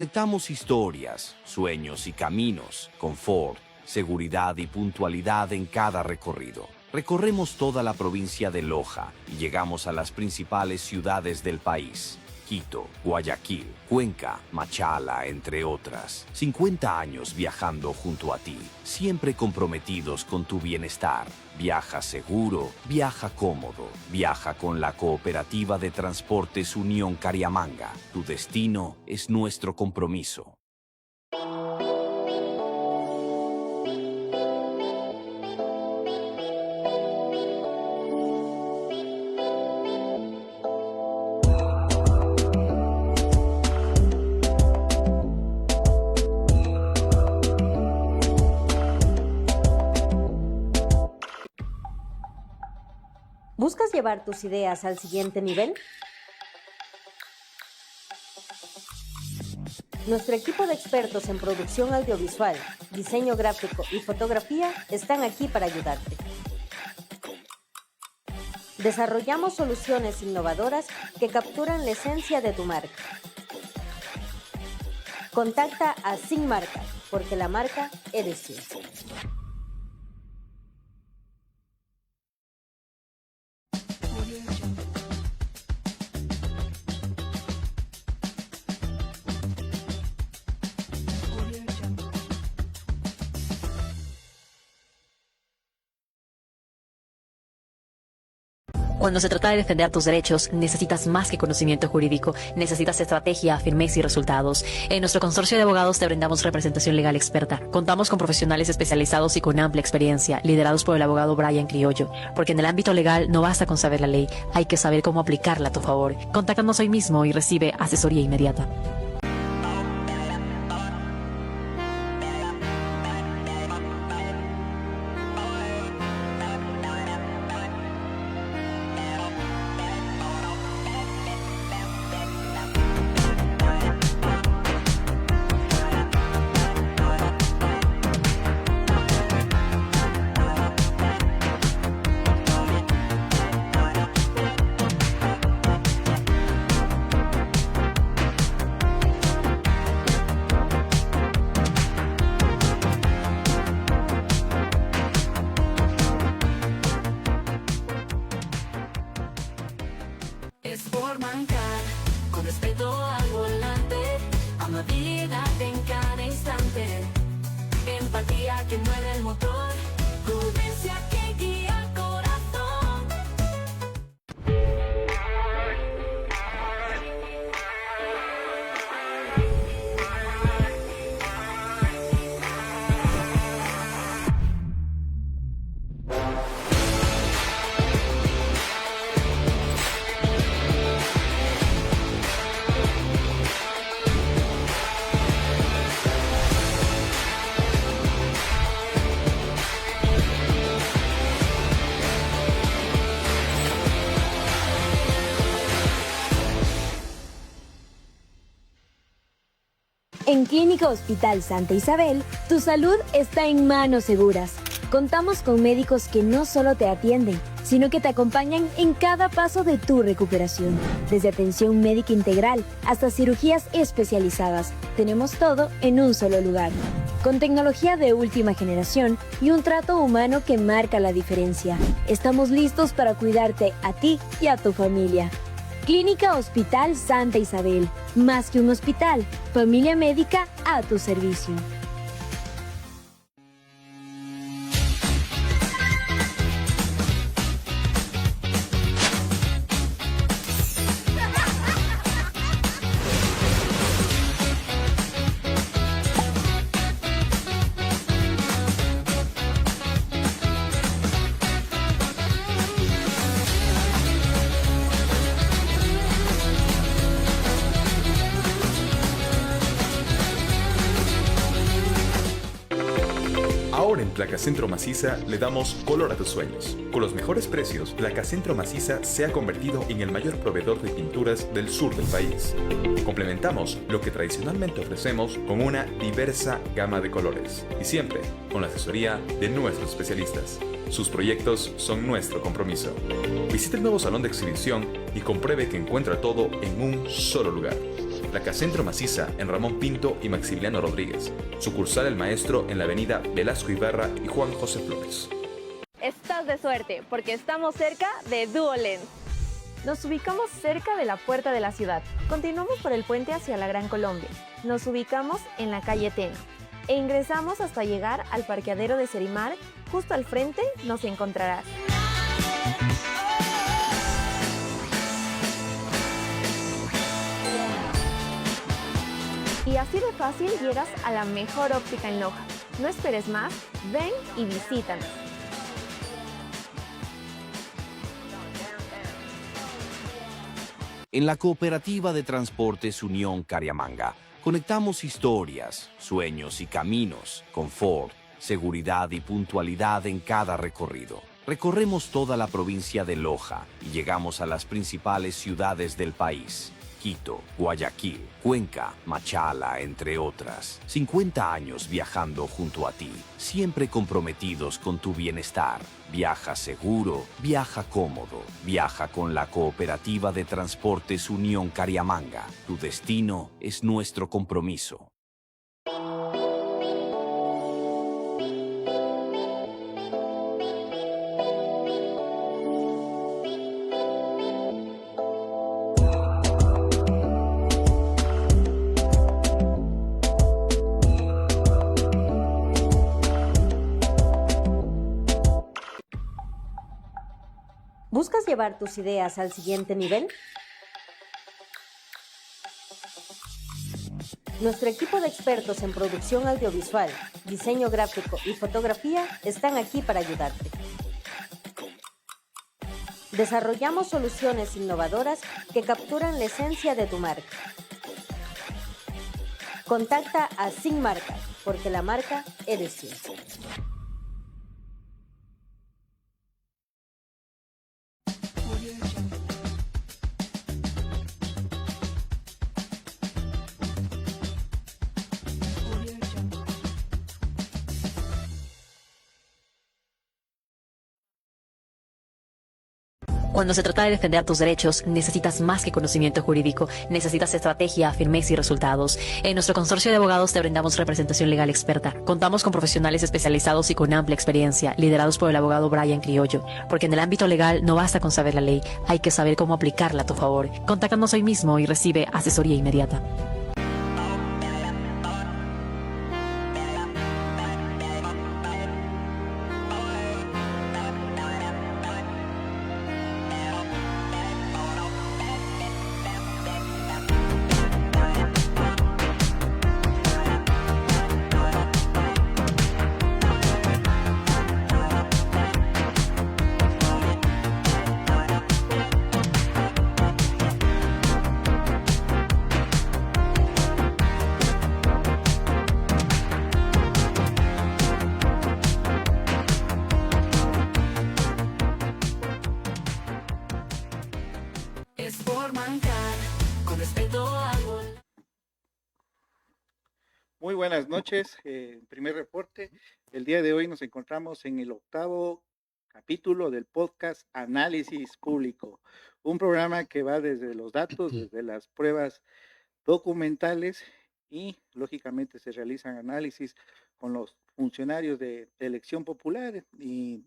Conectamos historias, sueños y caminos, confort, seguridad y puntualidad en cada recorrido. Recorremos toda la provincia de Loja y llegamos a las principales ciudades del país. Quito, Guayaquil, Cuenca, Machala, entre otras. 50 años viajando junto a ti, siempre comprometidos con tu bienestar. Viaja seguro, viaja cómodo, viaja con la Cooperativa de Transportes Unión Cariamanga. Tu destino es nuestro compromiso. ¿Buscas llevar tus ideas al siguiente nivel? Nuestro equipo de expertos en producción audiovisual, diseño gráfico y fotografía están aquí para ayudarte. Desarrollamos soluciones innovadoras que capturan la esencia de tu marca. Contacta a Sin Marca, porque la marca eres tú. Cuando se trata de defender tus derechos, necesitas más que conocimiento jurídico, necesitas estrategia, firmeza y resultados. En nuestro consorcio de abogados te brindamos representación legal experta. Contamos con profesionales especializados y con amplia experiencia, liderados por el abogado Brian Criollo. Porque en el ámbito legal no basta con saber la ley, hay que saber cómo aplicarla a tu favor. Contáctanos hoy mismo y recibe asesoría inmediata. Es por mancar, con respeto al volante, amabilidad en cada instante, empatía que mueve el motor, prudencia que guía el corazón. En Clínica Hospital Santa Isabel, tu salud está en manos seguras. Contamos con médicos que no solo te atienden, sino que te acompañan en cada paso de tu recuperación. Desde atención médica integral hasta cirugías especializadas, tenemos todo en un solo lugar. Con tecnología de última generación y un trato humano que marca la diferencia. Estamos listos para cuidarte a ti y a tu familia. Clínica Hospital Santa Isabel. Más que un hospital, familia médica a tu servicio. Ahora en Placacentro Maciza le damos color a tus sueños. Con los mejores precios, Placacentro Maciza se ha convertido en el mayor proveedor de pinturas del sur del país. Complementamos lo que tradicionalmente ofrecemos con una diversa gama de colores y siempre con la asesoría de nuestros especialistas. Sus proyectos son nuestro compromiso. Visite el nuevo salón de exhibición y compruebe que encuentra todo en un solo lugar. Placacentro Maciza en Ramón Pinto y Maximiliano Rodríguez. Sucursal El Maestro en la avenida Velasco Ibarra y Juan José Flores. Estás de suerte porque estamos cerca de Duolens. Nos ubicamos cerca de la puerta de la ciudad. Continuamos por el puente hacia la Gran Colombia. Nos ubicamos en la calle Tena e ingresamos hasta llegar al parqueadero de Serimar. Justo al frente nos encontrarás. Y así de fácil llegas a la mejor óptica en Loja. No esperes más, ven y visítanos. En la Cooperativa de Transportes Unión Cariamanga, conectamos historias, sueños y caminos, confort, seguridad y puntualidad en cada recorrido. Recorremos toda la provincia de Loja y llegamos a las principales ciudades del país: Quito, Guayaquil, Cuenca, Machala, entre otras. 50 años viajando junto a ti, siempre comprometidos con tu bienestar. Viaja seguro, viaja cómodo, viaja con la Cooperativa de Transportes Unión Cariamanga. Tu destino es nuestro compromiso. ¿Buscas llevar tus ideas al siguiente nivel? Nuestro equipo de expertos en producción audiovisual, diseño gráfico y fotografía están aquí para ayudarte. Desarrollamos soluciones innovadoras que capturan la esencia de tu marca. Contacta a Sin Marca, porque la marca eres tú. Cuando se trata de defender tus derechos, necesitas más que conocimiento jurídico, necesitas estrategia, firmeza y resultados. En nuestro consorcio de abogados te brindamos representación legal experta. Contamos con profesionales especializados y con amplia experiencia, liderados por el abogado Brian Criollo, porque en el ámbito legal no basta con saber la ley, hay que saber cómo aplicarla a tu favor. Contáctanos hoy mismo y recibe asesoría inmediata. Es por mancar, con respeto al volante. Muy buenas noches, primer reporte. El día de hoy nos encontramos en el 8º capítulo del podcast Análisis Público, un programa que va desde los datos, desde las pruebas documentales y lógicamente se realizan análisis con los funcionarios de elección popular y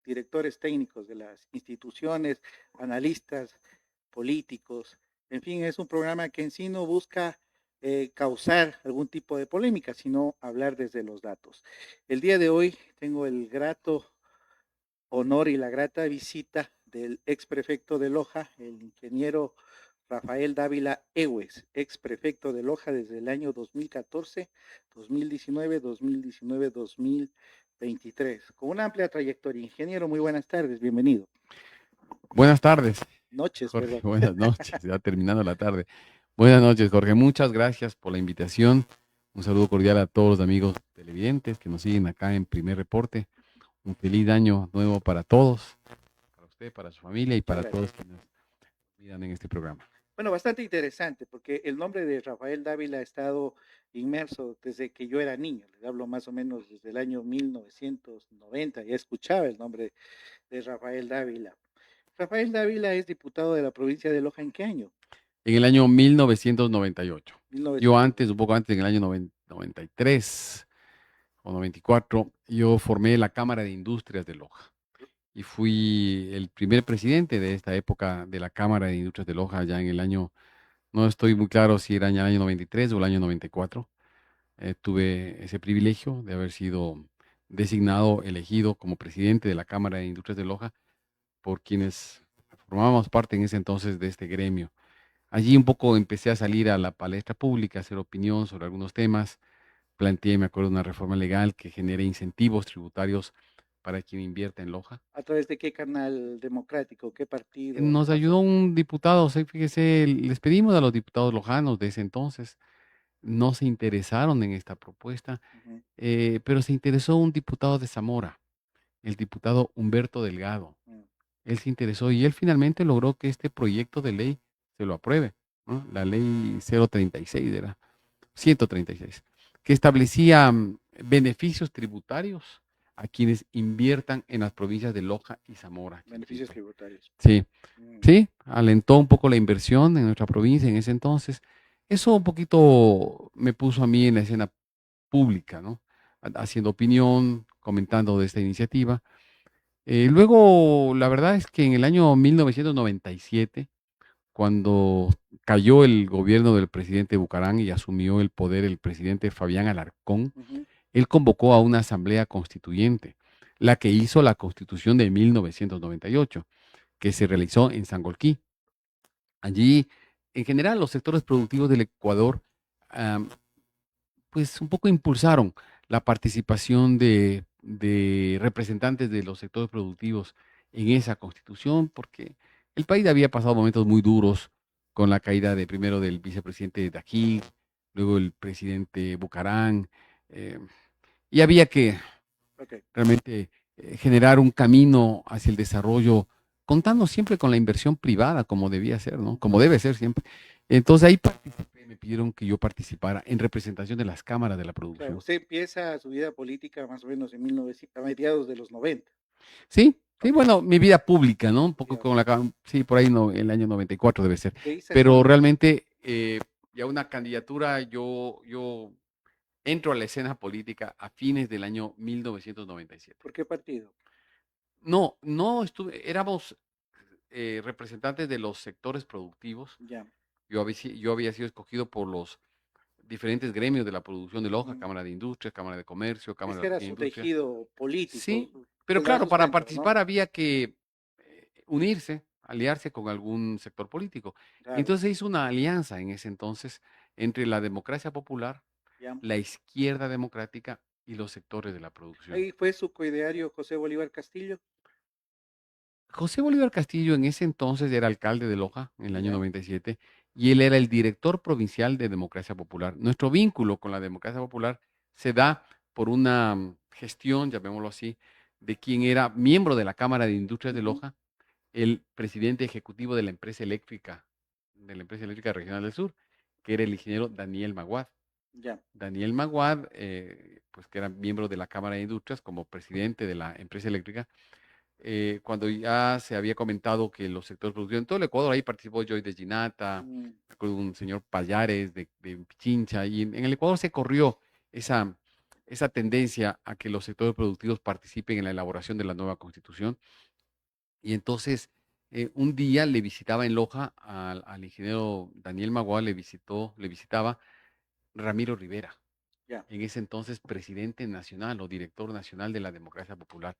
directores técnicos de las instituciones, analistas políticos. En fin, es un programa que en sí no busca causar algún tipo de polémica, sino hablar desde los datos. El día de hoy tengo el grato honor y la grata visita del ex prefecto de Loja, el ingeniero Rafael Dávila Egues, ex prefecto de Loja desde el año 2014, 2019, 2019, 2023, con una amplia trayectoria. Ingeniero, muy buenas tardes, bienvenido. Buenas tardes, Noches, Jorge. perdón. Buenas noches, ya terminando la tarde. Buenas noches, Jorge. Muchas gracias por la invitación. Un saludo cordial a todos los amigos televidentes que nos siguen acá en Primer Reporte. Un feliz año nuevo para todos, para usted, para su familia y para todos quienes nos miran en este programa. Bueno, bastante interesante, porque el nombre de Rafael Dávila ha estado inmerso desde que yo era niño. Les hablo más o menos desde el año 1990, ya escuchaba el nombre de Rafael Dávila. Rafael Dávila es diputado de la provincia de Loja, ¿en qué año? En el año 1998. Yo 1900. antes, un poco antes, en el año 93 o 94, yo formé la Cámara de Industrias de Loja y fui el primer presidente de esta época de la Cámara de Industrias de Loja ya en el año, no estoy muy claro si era en el año 93 o el año 94. Tuve ese privilegio de haber sido designado, elegido como presidente de la Cámara de Industrias de Loja por quienes formábamos parte en ese entonces de este gremio. Allí un poco empecé a salir a la palestra pública, a hacer opinión sobre algunos temas. Planteé, me acuerdo, una reforma legal que genere incentivos tributarios para quien invierta en Loja. ¿A través de qué canal democrático, qué partido? Nos ayudó un diputado, sí, fíjese, les pedimos a los diputados lojanos de ese entonces, no se interesaron en esta propuesta, Ujú. pero se interesó un diputado de Zamora, el diputado Humberto Delgado. Mm. Él se interesó y él finalmente logró que este proyecto de ley se lo apruebe, ¿no? La ley 036 era, 136, que establecía beneficios tributarios a quienes inviertan en las provincias de Loja y Zamora. Beneficios tributarios. Sí, Mm. sí, alentó un poco la inversión en nuestra provincia en ese entonces. Eso un poquito me puso a mí en la escena pública, ¿no? Haciendo opinión, comentando de esta iniciativa. Luego, la verdad es que en el año 1997, cuando cayó el gobierno del presidente Bucarán y asumió el poder el presidente Fabián Alarcón, Ujú. él convocó a una asamblea constituyente, la que hizo la constitución de 1998, que se realizó en Sangolquí. Allí, en general, los sectores productivos del Ecuador, am, pues un poco impulsaron la participación de representantes de los sectores productivos en esa constitución, porque el país había pasado momentos muy duros con la caída de primero del vicepresidente Daquín, luego el presidente Bucarán, eh, y había que Ok. realmente generar un camino hacia el desarrollo, contando siempre con la inversión privada, como debía ser, ¿no? Como debe ser siempre. Entonces ahí participé, me pidieron que yo participara en representación de las cámaras de la Claro, producción. usted empieza su vida política más o menos en 1900, a mediados de los 90. Sí, sí, bueno, mi vida pública, ¿no? Un poco Ya. con sí, por ahí no, el año 94 debe ser. De ahí Pero salió. realmente ya una candidatura, yo entro a la escena política a fines del año 1997. ¿Por qué partido? No, no estuve, éramos representantes de los sectores productivos. Ya. Yo había sido escogido por los diferentes gremios de la producción de Loja, Mm. Cámara de Industria, Cámara de Comercio, Cámara Este de era Pequeña su Industria. tejido político. Sí, pero Usted da claro, sus para centros, ¿no? participar había que unirse, aliarse con algún sector político. Claro. Entonces se hizo una alianza en ese entonces entre la democracia popular, Ya. la izquierda democrática y los sectores de la producción. Ahí fue su coideario José Bolívar Castillo. José Bolívar Castillo en ese entonces era alcalde de Loja en el año Ya. 97 y él era el director provincial de Democracia Popular. Nuestro vínculo con la Democracia Popular se da por una gestión, llamémoslo así, de quien era miembro de la Cámara de Industrias de Ujú. Loja, el presidente ejecutivo de la empresa eléctrica regional del sur, que era el ingeniero Daniel Maguad. Ya. Daniel Maguad, pues que era miembro de la Cámara de Industrias como presidente de la empresa eléctrica, cuando ya se había comentado que los sectores productivos en todo el Ecuador, ahí participó Joy de Ginata, Mm. me acuerdo de un señor Payares de Pichincha, y en el Ecuador se corrió esa tendencia a que los sectores productivos participen en la elaboración de la nueva constitución. Y entonces, un día le visitaba en Loja al ingeniero Daniel Maguá, le visitaba Ramiro Rivera, Ya. en ese entonces presidente nacional o director nacional de la Democracia Popular.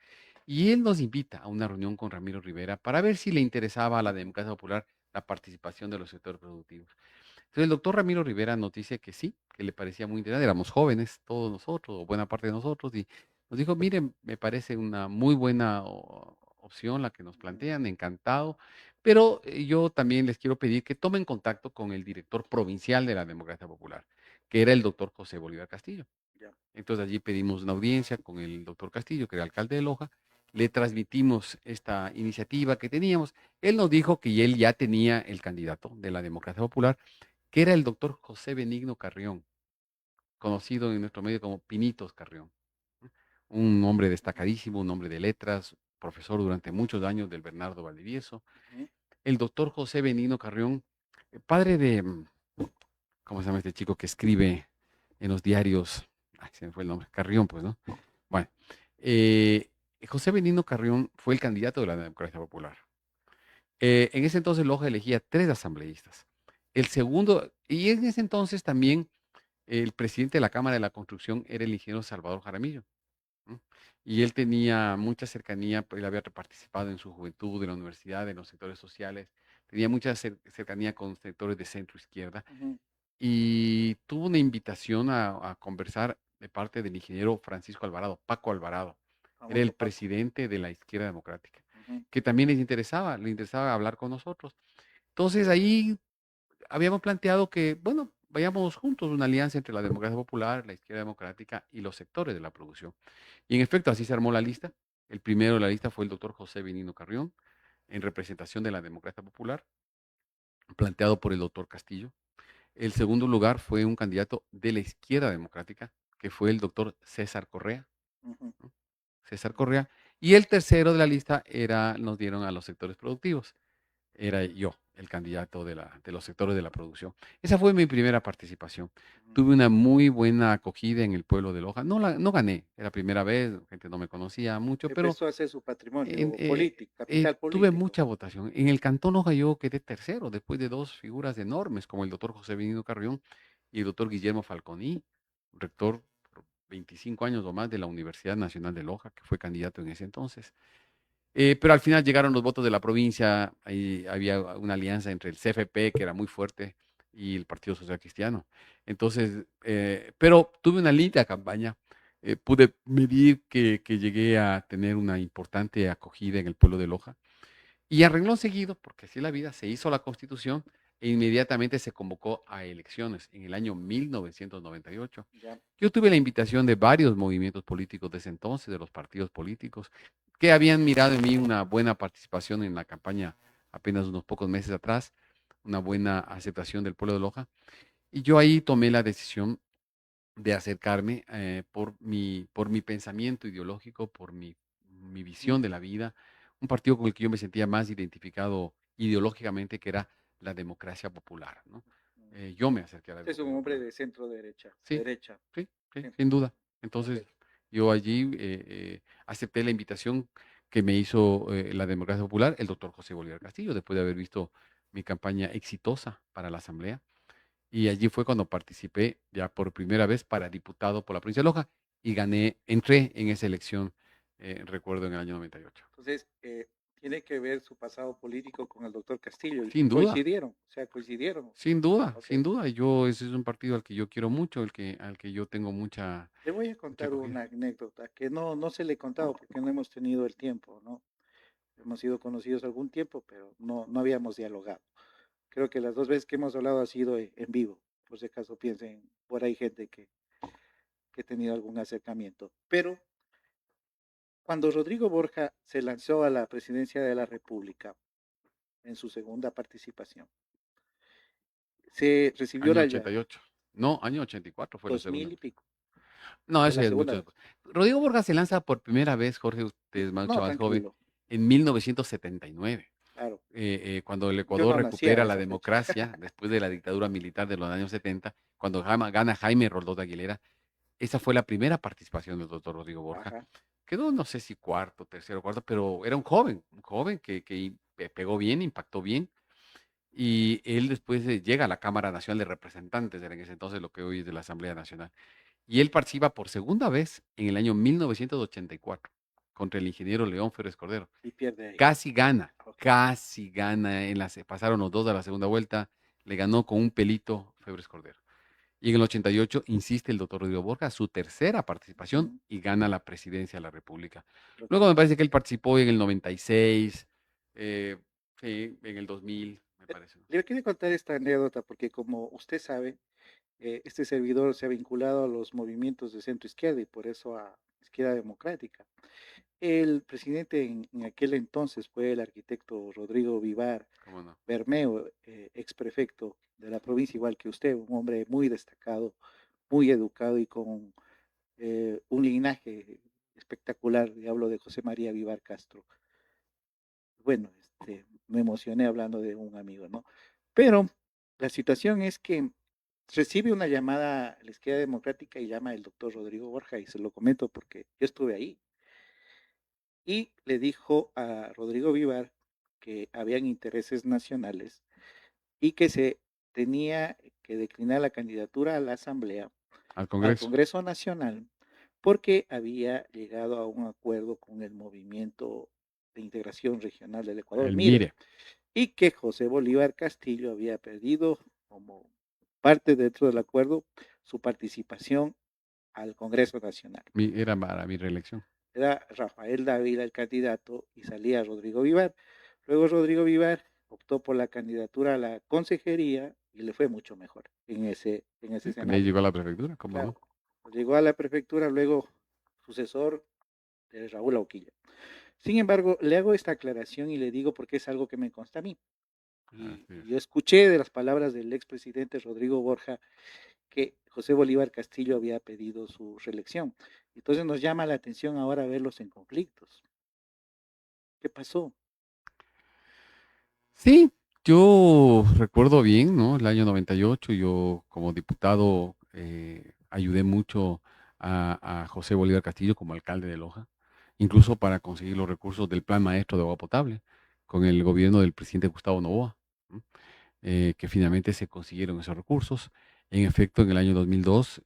Y él nos invita a una reunión con Ramiro Rivera para ver si le interesaba a la Democracia Popular la participación de los sectores productivos. Entonces el doctor Ramiro Rivera nos dice que sí, que le parecía muy interesante, éramos jóvenes, todos nosotros, o buena parte de nosotros, y nos dijo, miren, me parece una muy buena opción la que nos plantean, encantado, pero yo también les quiero pedir que tomen contacto con el director provincial de la Democracia Popular, que era el doctor José Bolívar Castillo. Ya. Entonces allí pedimos una audiencia con el doctor Castillo, que era alcalde de Loja, le transmitimos esta iniciativa que teníamos. Él nos dijo que él ya tenía el candidato de la Democracia Popular, que era el doctor José Benigno Carrión, conocido en nuestro medio como Pinitos Carrión. Un hombre destacadísimo, un hombre de letras, profesor durante muchos años del Bernardo Valdivieso. Ujú. El doctor José Benigno Carrión padre de, ¿cómo se llama este chico que escribe en los diarios? Ay, se me fue el nombre, Carrión, pues, ¿no? Bueno, eh, José Benigno Carrión fue el candidato de la Democracia Popular. En ese entonces Loja elegía 3 asambleístas. El segundo, y en ese entonces también el presidente de la Cámara de la Construcción era el ingeniero Salvador Jaramillo, ¿no? Y él tenía mucha cercanía, pues, él había participado en su juventud, en la universidad, en los sectores sociales, tenía mucha cercanía con sectores de centro izquierda Ujú. y tuvo una invitación a conversar de parte del ingeniero Francisco Alvarado, Paco Alvarado, era Famoso el Paco. presidente de la izquierda democrática, Ujú. que también le interesaba hablar con nosotros. Entonces ahí habíamos planteado que, bueno, vayamos juntos, una alianza entre la democracia popular, la izquierda democrática y los sectores de la producción. Y en efecto, así se armó la lista. El primero de la lista fue el doctor José Benigno Carrión, en representación de la democracia popular, planteado por el doctor Castillo. El segundo lugar fue un candidato de la izquierda democrática, que fue el doctor César Correa, Ujú. ¿no? César Correa. Y el tercero de la lista nos dieron a los sectores productivos. Era yo, el candidato de los sectores de la producción. Esa fue mi primera participación. Tuve una muy buena acogida en el pueblo de Loja. No gané, era la primera vez, gente no me conocía mucho, pero Empezó a hacer su en, patrimonio político, capital tuve político. mucha votación. En el Cantón Loja yo quedé tercero, después de 2 figuras enormes, como el doctor José Benigno Carrión y el doctor Guillermo Falconi, rector por 25 años o más de la Universidad Nacional de Loja, que fue candidato en ese entonces. Pero al final llegaron los votos de la provincia, ahí había una alianza entre el CFP, que era muy fuerte, y el Partido Social Cristiano. Entonces, pero tuve una linda campaña, pude medir que llegué a tener una importante acogida en el pueblo de Loja. Y a renglón seguido, porque así es la vida, se hizo la constitución e inmediatamente se convocó a elecciones en el año 1998. Ya. Yo tuve la invitación de varios movimientos políticos de ese entonces, de los partidos políticos, que habían mirado en mí una buena participación en la campaña apenas unos pocos meses atrás, una buena aceptación del pueblo de Loja. Y yo ahí tomé la decisión de acercarme por mi pensamiento ideológico, por mi visión Ujú. de la vida, un partido con el que yo me sentía más identificado ideológicamente, que era la democracia popular, ¿no? Yo me acerqué a la Usted es un democracia hombre popular. de centro derecha, Sí, derecha. sí, sí, Sí. sin duda. Ok. Entonces, yo allí acepté la invitación que me hizo la democracia popular, el doctor José Bolívar Castillo, después de haber visto mi campaña exitosa para la Asamblea. Y allí fue cuando participé ya por primera vez para diputado por la provincia de Loja y entré en esa elección, recuerdo, en el año 98. Entonces, tiene que ver su pasado político con el doctor Castillo. Sin duda, Coincidieron, o sea, coincidieron. sin duda, Ok. sin duda. Ese es un partido al que yo quiero mucho, al que yo tengo mucha, Le voy a mucha contar acogida. una anécdota que no se le he contado porque no hemos tenido el tiempo, ¿no? Hemos sido conocidos algún tiempo, pero no habíamos dialogado. Creo que las 2 veces que hemos hablado ha sido en vivo. Por si acaso piensen, por ahí gente que ha tenido algún acercamiento. Pero cuando Rodrigo Borja se lanzó a la presidencia de la República en su segunda participación, se recibió Año la 88. No, año 84 fue la 2000 segunda. y pico, No, fue eso la ya es segunda mucho vez. después. Rodrigo Borja se lanza por primera vez, Jorge, usted es mucho No, más joven, tranquilo, en 1979. claro. Cuando el Yo Ecuador no nacía recupera en la esa fecha. democracia después de la dictadura militar de los años 70, cuando gana Jaime Roldós de Aguilera, esa fue la primera participación del doctor Rodrigo Borja. Ajá. Quedó, no sé si cuarto, tercero, cuarto, pero era un joven que pegó bien, impactó bien. Y él después llega a la Cámara Nacional de Representantes, era en ese entonces lo que hoy es de la Asamblea Nacional. Y él participa por segunda vez en el año 1984 contra el ingeniero León Férez Cordero. Y pierde ahí. Ok. Casi gana, pasaron los dos a la segunda vuelta, le ganó con un pelito Febres Cordero. Y en el 88 insiste el doctor Rodrigo Borja, su tercera participación, Ujú. y gana la presidencia de la República. Lo- Luego me parece que él participó en el 96, eh, sí, en el 2000, me parece, ¿no? Le quería contar esta anécdota porque como usted sabe, este servidor se ha vinculado a los movimientos de centro izquierda y por eso a izquierda democrática. El presidente en aquel entonces fue el arquitecto Rodrigo Vivar ¿Cómo no? Bermeo, ex prefecto de la provincia, igual que usted, un hombre muy destacado, muy educado y con un linaje espectacular. Y hablo de José María Vivar Castro. Bueno, me emocioné hablando de un amigo, ¿no? Pero La situación es que recibe una llamada a la Izquierda Democrática y llama el doctor Rodrigo Borja, y se lo comento porque yo estuve ahí, y le dijo a Rodrigo Vivar que habían intereses nacionales y que se tenía que declinar la candidatura a la Asamblea, Al al Congreso. Congreso Nacional, porque había llegado a un acuerdo con el Movimiento de Integración Regional del Ecuador, El MIRE, MIRE. y que José Bolívar Castillo había perdido como parte dentro del acuerdo su participación al Congreso Nacional. Era para mi reelección. Era Rafael Dávila el candidato y salía Rodrigo Vivar. Luego Rodrigo Vivar optó por la candidatura a la consejería y le fue mucho mejor en ese Con ahí escenario. llegó a la prefectura, ¿cómo Claro, no? llegó a la prefectura, luego sucesor de Raúl Auquilla. Sin embargo, le hago esta aclaración y le digo porque es algo que me consta a mí. Y Así es. yo escuché de las palabras del expresidente Rodrigo Borja que José Bolívar Castillo había pedido su reelección. Entonces nos llama la atención ahora verlos en conflictos. ¿Qué pasó? Sí, yo recuerdo bien, ¿no? El año 98, yo como diputado ayudé mucho a José Bolívar Castillo como alcalde de Loja, incluso para conseguir los recursos del Plan Maestro de Agua Potable con el gobierno del presidente Gustavo Noboa, ¿no? Que finalmente se consiguieron esos recursos. En efecto, en el año 2002,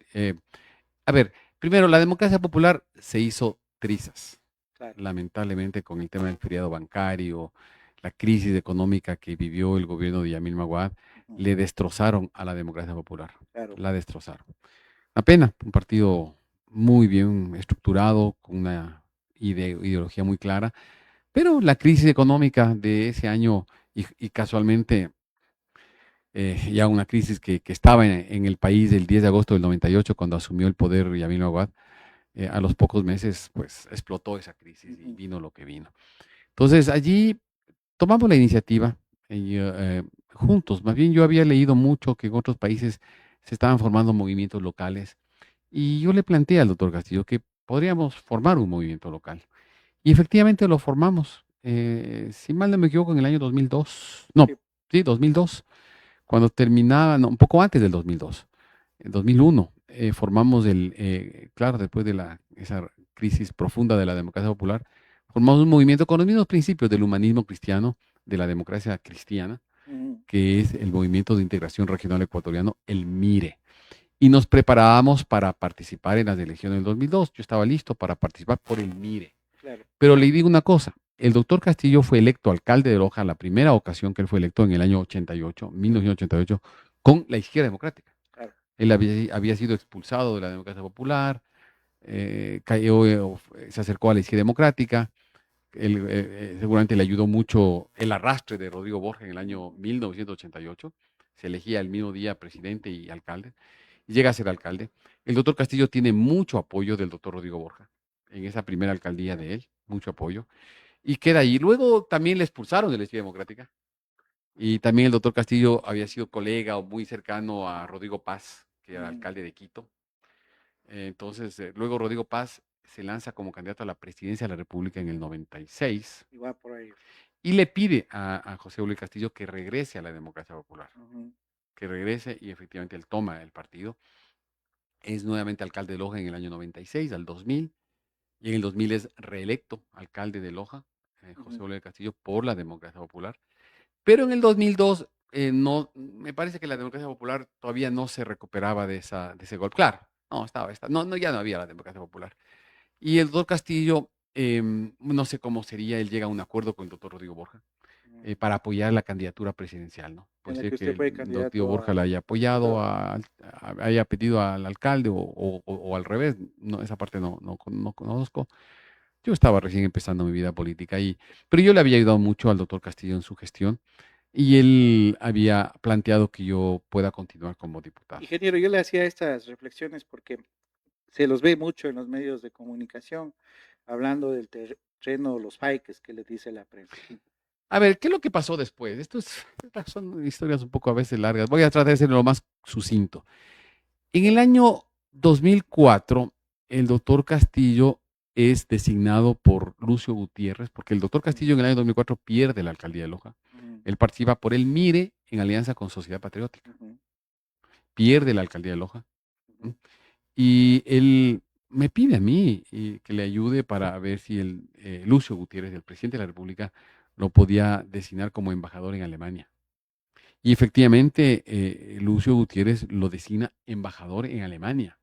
a ver, primero, la democracia popular se hizo trizas, Claro. lamentablemente, con el tema del feriado bancario, la crisis económica que vivió el gobierno de Yamil Maguad, le destrozaron a la democracia popular, Claro. la destrozaron. Una pena, un partido muy bien estructurado, con una ideología muy clara, pero la crisis económica de ese año y casualmente ya una crisis que estaba en el país el 10 de agosto del 98 cuando asumió el poder Yamil Maguad, a los pocos meses pues explotó esa crisis y vino lo que vino. Entonces allí tomamos la iniciativa juntos. Más bien yo había leído mucho que en otros países se estaban formando movimientos locales y yo le planteé al doctor Castillo que podríamos formar un movimiento local. Y efectivamente lo formamos. Si mal no me equivoco, en el año 2002. No, sí, 2002. Cuando terminaba, no, un poco antes del 2002. En 2001 formamos claro, después de esa crisis profunda de la democracia popular, formamos un movimiento con los mismos principios del humanismo cristiano, de la democracia cristiana, que es el Movimiento de Integración Regional Ecuatoriano, el MIRE. Y nos preparábamos para participar en las elecciones del 2002. Yo estaba listo para participar por el MIRE. Claro. Pero le digo una cosa, el doctor Castillo fue electo alcalde de Loja la primera ocasión que él fue electo en el año 88, 1988, con la izquierda democrática. Claro. Él había sido expulsado de la democracia popular, se acercó a la izquierda democrática. Seguramente le ayudó mucho el arrastre de Rodrigo Borja en el año 1988. Se elegía el mismo día presidente y alcalde. Y llega a ser alcalde. El doctor Castillo tiene mucho apoyo del doctor Rodrigo Borja en esa primera alcaldía de él, mucho apoyo. Y queda ahí. Luego también le expulsaron de la izquierda democrática. Y también el doctor Castillo había sido colega o muy cercano a Rodrigo Paz, que era alcalde de Quito. Entonces, luego Rodrigo Paz se lanza como candidato a la presidencia de la República en el 96. Y va por ahí. Y le pide a José Bolívar Castillo que regrese a la democracia popular. Que regrese y efectivamente él toma el partido. Es nuevamente alcalde de Loja en el año 96 al 2000. Y en el 2000 es reelecto alcalde de Loja, José Bolívar Castillo, por la democracia popular. Pero en el 2002, no, me parece que la democracia popular todavía no se recuperaba de ese golpe. Claro, ya no había la democracia popular. Y el doctor Castillo, no sé cómo sería, él llega a un acuerdo con el doctor Rodrigo Borja para apoyar la candidatura presidencial, ¿no? Puede ser que el doctor Borja la haya apoyado, haya pedido al alcalde o al revés, no, esa parte no conozco. Yo estaba recién empezando mi vida política, pero yo le había ayudado mucho al doctor Castillo en su gestión y él había planteado que yo pueda continuar como diputado. Ingeniero, yo le hacía estas reflexiones porque se los ve mucho en los medios de comunicación, hablando del terreno, los fakes que les dice la prensa. A ver, ¿qué es lo que pasó después? Estas son historias un poco a veces largas. Voy a tratar de ser lo más sucinto. En el año 2004, el doctor Castillo es designado por Lucio Gutiérrez, porque el doctor Castillo en el año 2004 pierde la alcaldía de Loja. Él participa por el MIRE en alianza con Sociedad Patriótica. Ujú, Pierde la alcaldía de Loja. ujú. Y él me pide a mí que le ayude para ver si Lucio Gutiérrez, el presidente de la República, lo podía designar como embajador en Alemania. Y efectivamente, Lucio Gutiérrez lo designa embajador en Alemania,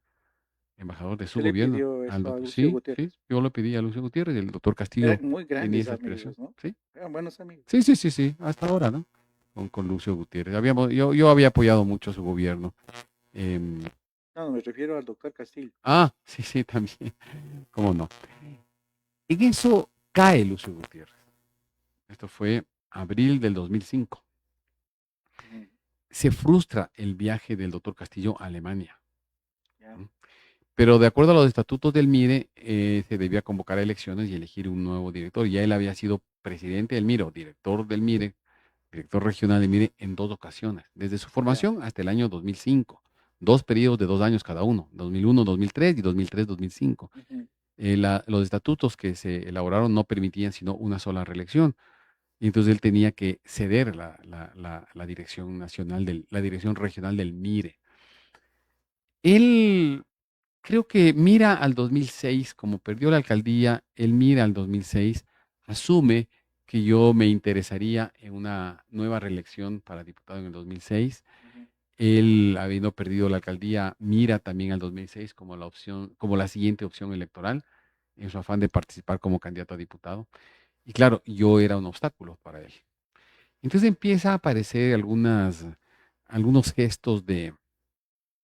embajador de su ¿Usted le gobierno. pidió eso a Lucio Sí, Gutiérrez? sí, yo lo pedí a Lucio Gutiérrez, el doctor Castillo Eran muy tenía grandes esa aspiración. amigos, ¿no? Sí, Eran buenos amigos. sí, sí, sí, sí, hasta ahora, ¿no? Con Lucio Gutiérrez. Yo había apoyado mucho su gobierno. Em, No, me refiero al doctor Castillo. sí, sí, también. ¿Cómo no? En eso cae Lucio Gutiérrez. Esto fue abril del 2005. Ujú, Se frustra el viaje del doctor Castillo a Alemania. ya. Pero de acuerdo a los estatutos del MIRE, se debía convocar a elecciones y elegir un nuevo director. Ya él había sido presidente del MIRE o director del MIRE, director regional del MIRE en 2 ocasiones, desde su formación hasta el año 2005. 2 periodos de 2 años cada uno, 2001, 2003 y 2003, 2005. Ujú, Los estatutos que se elaboraron no permitían sino una sola reelección. Y entonces él tenía que ceder la dirección nacional, la dirección regional del MIRE. Él creo que mira al 2006, como perdió la alcaldía, él mira al 2006, asume que yo me interesaría en una nueva reelección para diputado en el 2006. ujú. Él, habiendo perdido la alcaldía, mira también al 2006 como como la siguiente opción electoral, en su afán de participar como candidato a diputado. Y claro, yo era un obstáculo para él. Entonces empieza a aparecer algunos gestos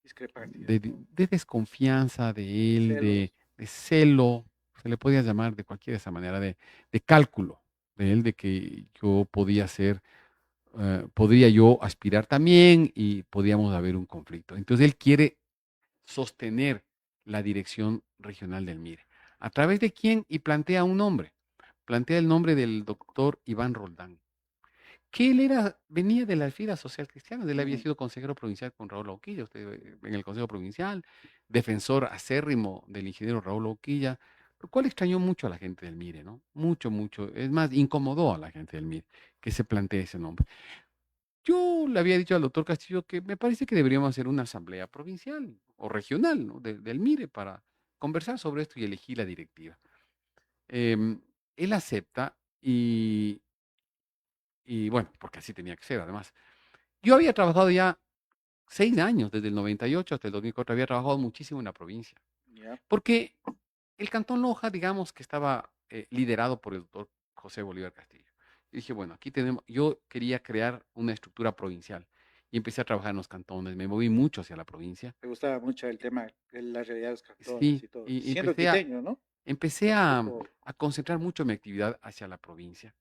Discrepancias, de, ¿no? de desconfianza de él, Celos. de celo, se le podía llamar de cualquier esa manera, de cálculo de él, de que yo podría yo aspirar también y podíamos haber un conflicto. Entonces él quiere sostener la dirección regional del MIRE. ¿A través de quién? Y plantea un nombre. Plantea el nombre del doctor Iván Roldán, que él venía de la Fira Social Cristiana, él había Ujú, sido consejero provincial con Raúl Auquilla, usted en el Consejo Provincial, defensor acérrimo del ingeniero Raúl Auquilla, lo cual extrañó mucho a la gente del MIRE, ¿no? Mucho, mucho. Es más, incomodó a la gente del MIRE que se plantee ese nombre. Yo le había dicho al doctor Castillo que me parece que deberíamos hacer una asamblea provincial o regional, ¿no? Del MIRE para conversar sobre esto y elegir la directiva. Em, Él acepta y bueno, porque así tenía que ser además. Yo había trabajado ya 6 años, desde el 98 hasta el 2004, había trabajado muchísimo en la provincia, ya. porque el Cantón Loja, digamos que estaba liderado por el doctor José Bolívar Castillo. Y dije, bueno, yo quería crear una estructura provincial y empecé a trabajar en los cantones, me moví mucho hacia la provincia. Me gustaba mucho el tema de la realidad de los cantones Sí, y todo. y Siendo quiteño, ¿no? empecé Un a, poco. a concentrar mucho mi actividad hacia la provincia.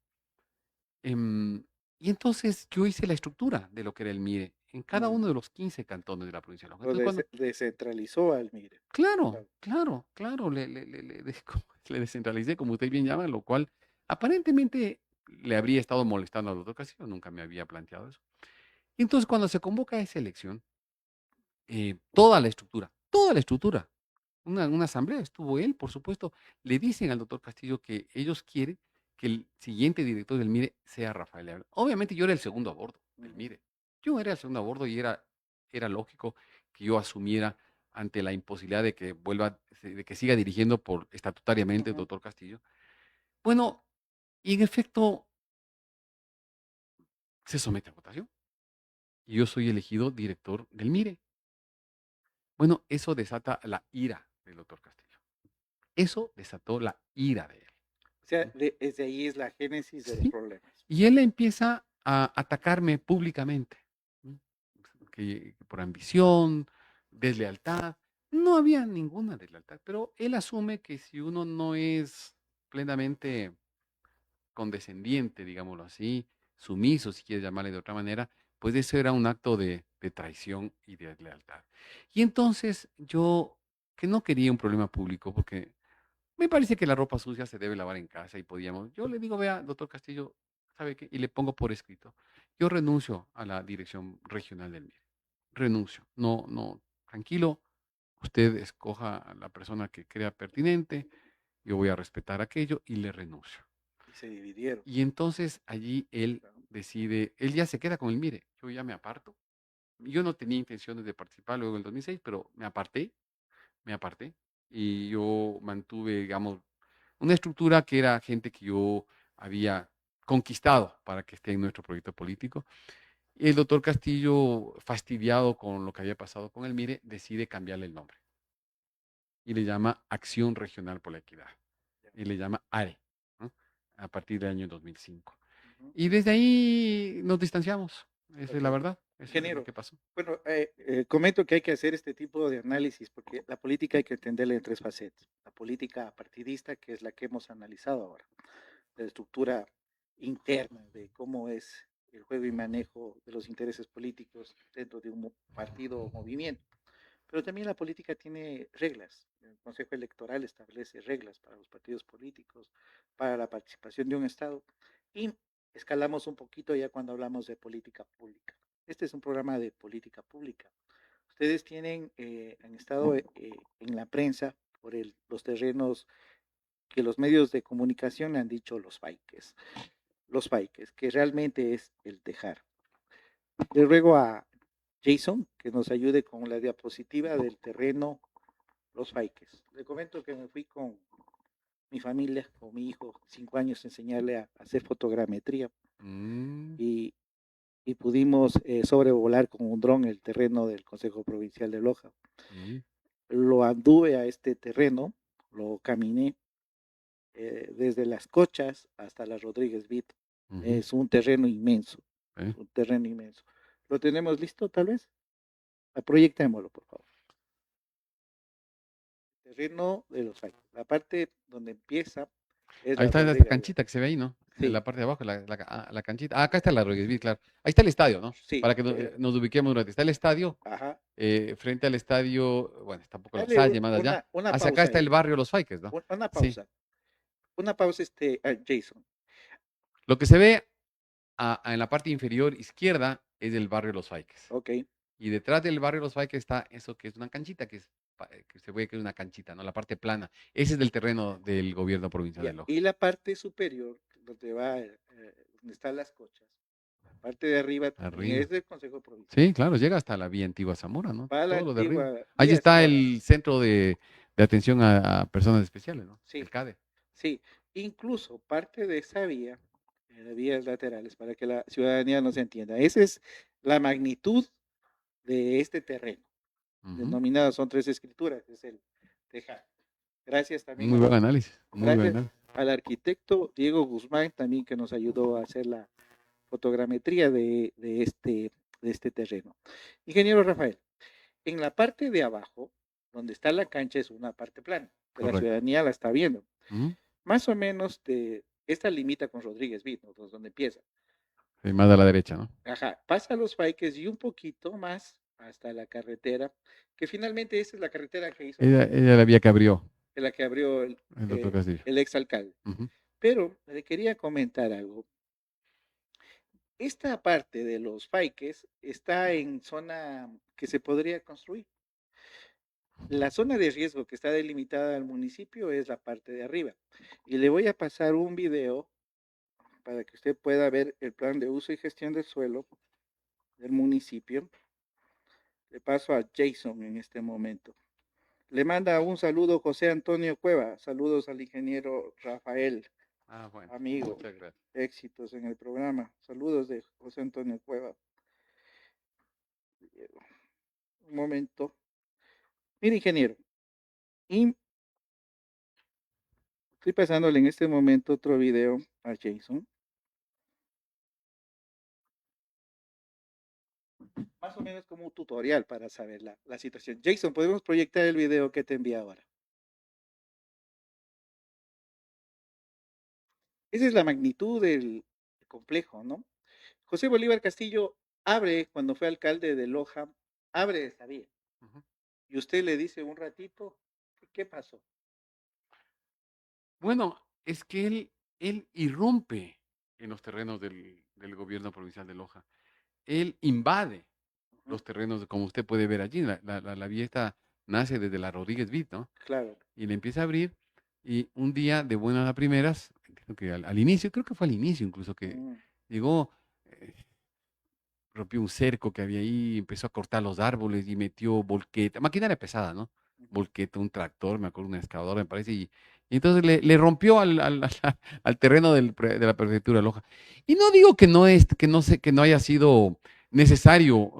Em, y entonces yo hice la estructura de lo que era el MIRE en cada Mm, uno de los 15 cantones de la provincia de Loja. lo Entonces, descentralizó al MIRE. claro, Claro. claro, claro, le descentralicé, como usted bien llama, lo cual aparentemente le habría estado molestando al doctor Castillo, nunca me había planteado eso. Y entonces, cuando se convoca a esa elección, toda la estructura, una asamblea, estuvo él, por supuesto, le dicen al doctor Castillo que ellos quieren que el siguiente director del MIRE sea Rafael Leal. Obviamente yo era el segundo a bordo del Ujú, MIRE. Yo era el segundo a bordo y era lógico que yo asumiera ante la imposibilidad de que de que siga dirigiendo estatutariamente el ujú. doctor Castillo. Bueno, y en efecto se somete a votación. Y yo soy elegido director del MIRE. Bueno, eso desata la ira del doctor Castillo. Eso desató la ira de él. O sea, desde ahí es la génesis de los Sí. problemas. Y él empieza a atacarme públicamente, ¿no? Que por ambición, deslealtad. No había ninguna deslealtad, pero él asume que si uno no es plenamente condescendiente, digámoslo así, sumiso, si quieres llamarle de otra manera, pues eso era un acto de traición y de deslealtad. Y entonces yo, que no quería un problema público, porque me parece que la ropa sucia se debe lavar en casa y yo le digo, vea, doctor Castillo, ¿sabe qué? Y le pongo por escrito, yo renuncio a la dirección regional del MIRE, renuncio, no, no, tranquilo, usted escoja a la persona que crea pertinente, yo voy a respetar aquello y le renuncio. Y se dividieron. Y entonces allí él decide, él ya se queda con el MIRE, yo ya me aparto. Yo no tenía intenciones de participar luego en el 2006, pero me aparté, y yo mantuve, digamos, una estructura que era gente que yo había conquistado para que esté en nuestro proyecto político. Y el doctor Castillo, fastidiado con lo que había pasado con el MIRE, decide cambiarle el nombre y le llama Acción Regional por la Equidad y le llama ARE, ¿no? A partir del año 2005. Ujú. Y desde ahí nos distanciamos. Esa es la verdad. Eso es lo Ingeniero, que pasó. bueno, comento que hay que hacer este tipo de análisis porque la política hay que entenderla en tres facetas. La política partidista, que es la que hemos analizado ahora, la estructura interna de cómo es el juego y manejo de los intereses políticos dentro de un partido o movimiento. Pero también la política tiene reglas. El Consejo Electoral establece reglas para los partidos políticos, para la participación de un Estado. Y escalamos un poquito ya cuando hablamos de política pública. Este es un programa de política pública. Ustedes han estado en la prensa por los terrenos que los medios de comunicación han dicho los paiques, que realmente es el tejar. Le ruego a Jason que nos ayude con la diapositiva del terreno Los Paiques. Le comento que me fui con mi familia, con mi hijo, 5 años, a enseñarle a hacer fotogrametría y pudimos sobrevolar con un dron el terreno del Consejo Provincial de Loja. Lo anduve a este terreno, lo caminé desde Las Cochas hasta la Rodríguez Vid. Es un terreno inmenso, un terreno inmenso. ¿Lo tenemos listo tal vez? Proyectémoslo, por favor. Terreno de Los Paiques. La parte donde empieza es Ahí la está esta Rodríguez. canchita que se ve ahí, ¿no? Sí. En la parte de abajo, la canchita. Acá está la Rodríguez Vid, claro. Ahí está el estadio, ¿no? Sí. Para que nos ubiquemos durante. Está el estadio. Ajá. Frente al estadio, bueno, está un poco la Dale Salle, más allá. una Hacia acá pausa está ahí. el barrio Los Paiques, ¿no? Una Sí. pausa. Una pausa, Jason. Lo que se ve en la parte inferior izquierda es el barrio Los Paiques. Ok. Y detrás del barrio Los Paiques está eso que es una canchita, que se ve que es una canchita, ¿no? La parte plana. Ese es del terreno del gobierno provincial Ya. de Loja. Y la parte superior, donde donde están las cochas, la parte de arriba también es del Consejo Provincial. Sí, claro, llega hasta la vía Antigua Zamora, ¿no? Para la Todo lo de arriba. antigua Ahí vía está Zamora. el centro de atención a personas especiales, ¿no? Sí. El CADE. Sí, incluso parte de esa vía, las vías laterales, para que la ciudadanía nos entienda. Esa es la magnitud de este terreno. Denominado, son 3 escrituras, es el tejar. Gracias también. Muy buen análisis. Gracias al arquitecto Diego Guzmán también que nos ayudó a hacer la fotogrametría de este terreno. Ingeniero Rafael, en la parte de abajo, donde está la cancha, es una parte plana, que la ciudadanía la está viendo. Más o menos esta limita con Rodríguez Vid, ¿no? Donde empieza. Sí, más a la derecha, ¿no? Ajá, pasa a Los Paiques y un poquito más hasta la carretera, que finalmente esa es la carretera que hizo. Ella la vía que abrió. La que abrió el exalcalde. Pero le quería comentar algo. Esta parte de Los Paiques está en zona que se podría construir. La zona de riesgo que está delimitada al municipio es la parte de arriba. Y le voy a pasar un video para que usted pueda ver el plan de uso y gestión del suelo del municipio. Le paso a Jason en este momento. Le manda un saludo José Antonio Cueva. Saludos al ingeniero Rafael. Bueno, amigo. muchas gracias. Éxitos en el programa. Saludos de José Antonio Cueva. Un momento. Mire, ingeniero. Y estoy pasándole en este momento otro video a Jason. Más o menos como un tutorial para saber la situación. Jason, ¿podemos proyectar el video que te envía ahora? Esa es la magnitud del complejo, ¿no? José Bolívar Castillo abre, cuando fue alcalde de Loja, abre esta vía. Y usted le dice un ratito, ¿qué pasó? Bueno, es que él irrumpe en los terrenos del gobierno provincial de Loja. Él invade los terrenos, como usted puede ver allí. La vía esta nace desde la Rodríguez Vid, ¿no? Claro. Y le empieza a abrir. Y un día, de buenas a primeras, entiendo que al inicio, creo que fue al inicio incluso, que llegó rompió un cerco que había ahí, empezó a cortar los árboles y metió volqueta, maquinaria pesada, ¿no? Volqueta, un tractor, me acuerdo, una excavadora, me parece, y entonces le rompió al terreno de la prefectura de Loja. Y no digo que que no haya sido necesario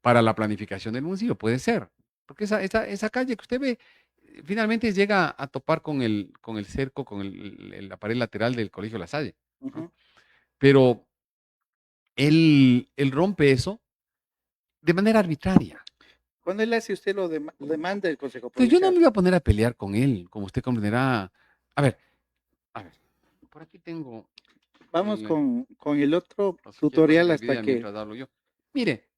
para la planificación del municipio, puede ser, porque esa calle que usted ve, finalmente llega a topar con el cerco, con la pared lateral del Colegio La Salle, ¿no? Ujú. Pero él rompe eso de manera arbitraria. Cuando él hace, usted lo demanda el Consejo Entonces yo no Provincial. me iba a poner a pelear con él, como usted comprenderá. A ver, por aquí tengo Vamos el, con el otro o si quiere para tutorial que hasta vea que... mientras hablo yo. Mire,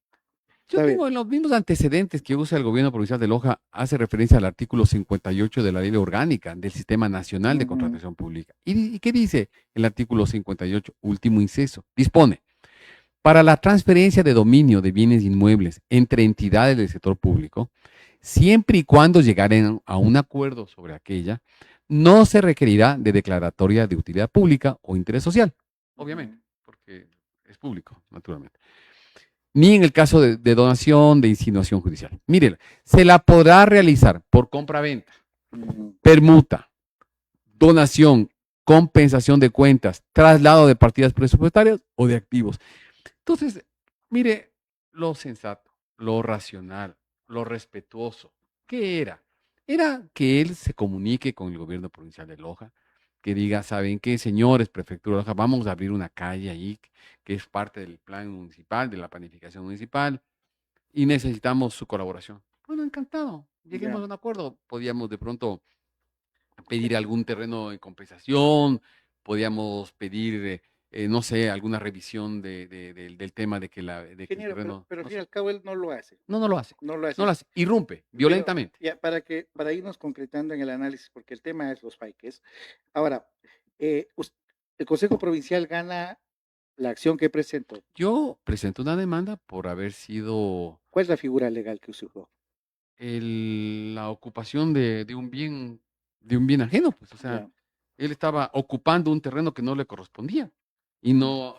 yo Está bien. tengo los mismos antecedentes que usa el gobierno provincial de Loja, hace referencia al artículo 58 de la Ley Orgánica del Sistema Nacional de Ujú. Contratación Pública. ¿Y qué dice el artículo 58, último inciso? Dispone, para la transferencia de dominio de bienes inmuebles entre entidades del sector público, siempre y cuando llegaren a un acuerdo sobre aquella, no se requerirá de declaratoria de utilidad pública o interés social, obviamente, porque es público, naturalmente. Ni en el caso de donación, de insinuación judicial. Mire, se la podrá realizar por compra-venta, permuta, donación, compensación de cuentas, traslado de partidas presupuestarias o de activos. Entonces, mire, lo sensato, lo racional, lo respetuoso, ¿qué era? Era que él se comunique con el gobierno provincial de Loja, que diga, ¿saben qué, señores, prefectura de Loja, vamos a abrir una calle ahí que es parte del plan municipal, de la planificación municipal, y necesitamos su colaboración? Bueno, encantado, lleguemos Ya. a un acuerdo. Podíamos de pronto pedir algún terreno en compensación, podíamos pedir, no sé, alguna revisión del tema de que, de que el Ingeniero, terreno, pero al no fin y sé. al cabo él no lo hace. No, no lo hace, No lo hace. no lo hace, irrumpe Pero violentamente. ya, para irnos concretando en el análisis, porque el tema es los paiques. Ahora, el Consejo Provincial gana la acción que presentó. Yo presento una demanda por haber sido ¿Cuál es la figura legal que usó? la ocupación de un bien ajeno, pues, o sea, Ya. él estaba ocupando un terreno que no le correspondía. Y no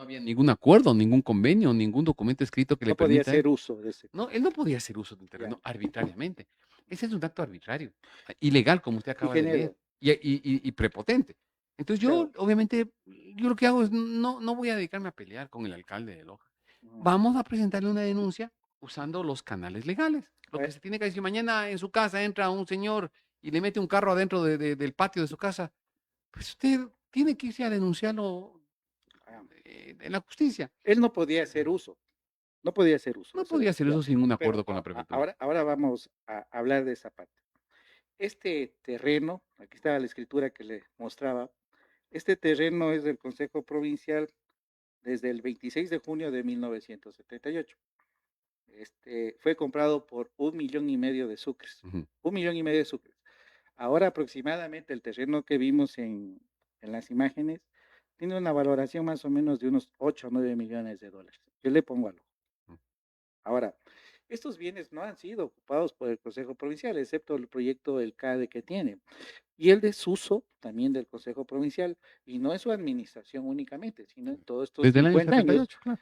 había ningún acuerdo, ningún convenio, ningún documento escrito que le No podía permita a hacer él. uso de ese. No, él no podía hacer uso del Ya. terreno arbitrariamente. Ese es un acto arbitrario, ilegal, como usted acaba de leer, Ingeniero, y prepotente. Entonces yo, claro. obviamente, yo lo que hago es, no voy a dedicarme a pelear con el alcalde de Loja. Ujú. Vamos a presentarle una denuncia usando los canales legales. Lo que Eh, se tiene que decir, mañana en su casa entra un señor y le mete un carro adentro del patio de su casa, pues usted tiene que irse a denunciarlo ah, en la justicia. Él no podía hacer uso. No podía hacer uso. No Eso podía hacer ya. eso sin un Pero acuerdo con la prefectura. ahora vamos a hablar de esa parte. Este terreno, aquí estaba la escritura que le mostraba, este terreno es del Consejo Provincial desde el 26 de junio de 1978. Fue comprado por 1,5 millones de sucres. Ujú. 1,5 millones de sucres. Ahora aproximadamente el terreno que vimos en las imágenes tiene una valoración más o menos de unos 8 o 9 millones de dólares. Yo le pongo algo. Ahora, estos bienes no han sido ocupados por el Consejo Provincial, excepto el proyecto del CADE que tiene, y el desuso también del Consejo Provincial, y no en su administración únicamente, sino en todos estos Desde el año 50 años. 78, claro.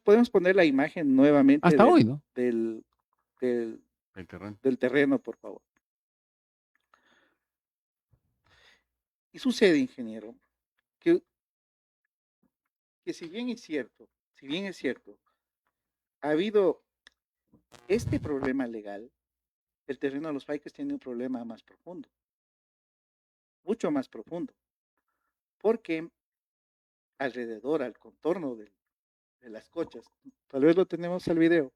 Podemos poner la imagen nuevamente Hasta hoy, ¿no? del, del, El terreno. del terreno, por favor. Y sucede, ingeniero, que, que si bien es cierto, ha habido este problema legal, el terreno de los Paiques tiene un problema más profundo, mucho más profundo, porque alrededor, al contorno de las cochas, tal vez lo tenemos al video,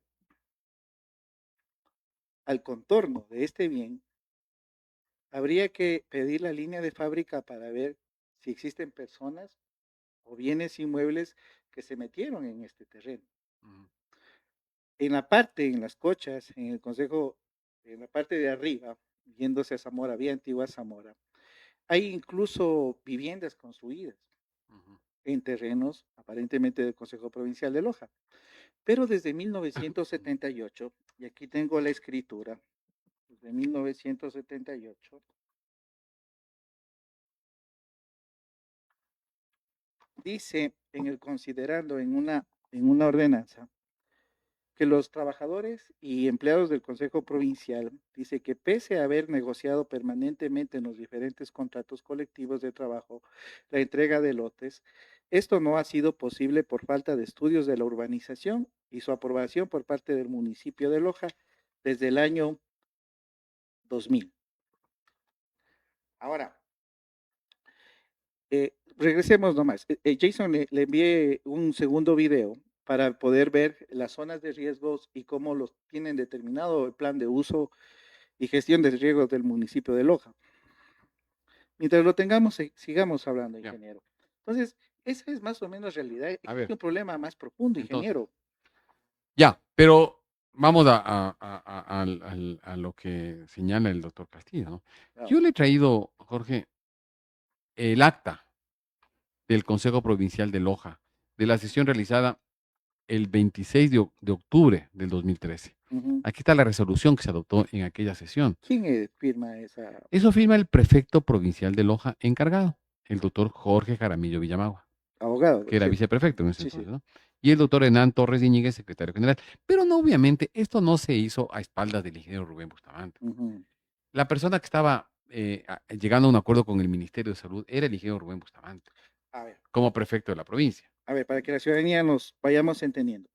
al contorno de este bien, habría que pedir la línea de fábrica para ver si existen personas o bienes inmuebles que se metieron en este terreno. En las cochas, en el consejo, en la parte de arriba, yéndose a Zamora, vía Antigua Zamora, hay incluso viviendas construidas en terrenos aparentemente del Consejo Provincial de Loja. Pero desde 1978, y aquí tengo la escritura, desde 1978, dice en el considerando en una en una ordenanza que los trabajadores y empleados del Consejo Provincial dice que pese a haber negociado permanentemente en los diferentes contratos colectivos de trabajo la entrega de lotes, esto no ha sido posible por falta de estudios de la urbanización y su aprobación por parte del municipio de Loja desde el año 2000. Ahora, regresemos nomás. Jason, le envié un segundo video para poder ver las zonas de riesgos y cómo los tienen determinado el plan de uso y gestión de riesgos del municipio de Loja. Mientras lo tengamos, sigamos hablando, ingeniero. Entonces, esa es más o menos realidad. Es un problema más profundo, ingeniero. Ya, pero vamos a lo que señala el doctor Castillo, ¿no? Claro. Yo le he traído, Jorge, el acta del Consejo Provincial de Loja, de la sesión realizada el 26 de octubre del 2013. Aquí está la resolución que se adoptó en aquella sesión. ¿Quién firma esa? Eso firma el prefecto provincial de Loja encargado, el doctor Jorge Jaramillo Villamagua, Abogado. que era sí. viceprefecto en ese Sí, entonces, sí. ¿no? Y el doctor Hernán Torres Iñiguez, secretario general. Pero no, obviamente, esto no se hizo a espaldas del ingeniero Rubén Bustamante. La persona que estaba llegando a un acuerdo con el Ministerio de Salud era el ingeniero Rubén Bustamante, A ver, como prefecto de la provincia. para que la ciudadanía nos vayamos entendiendo.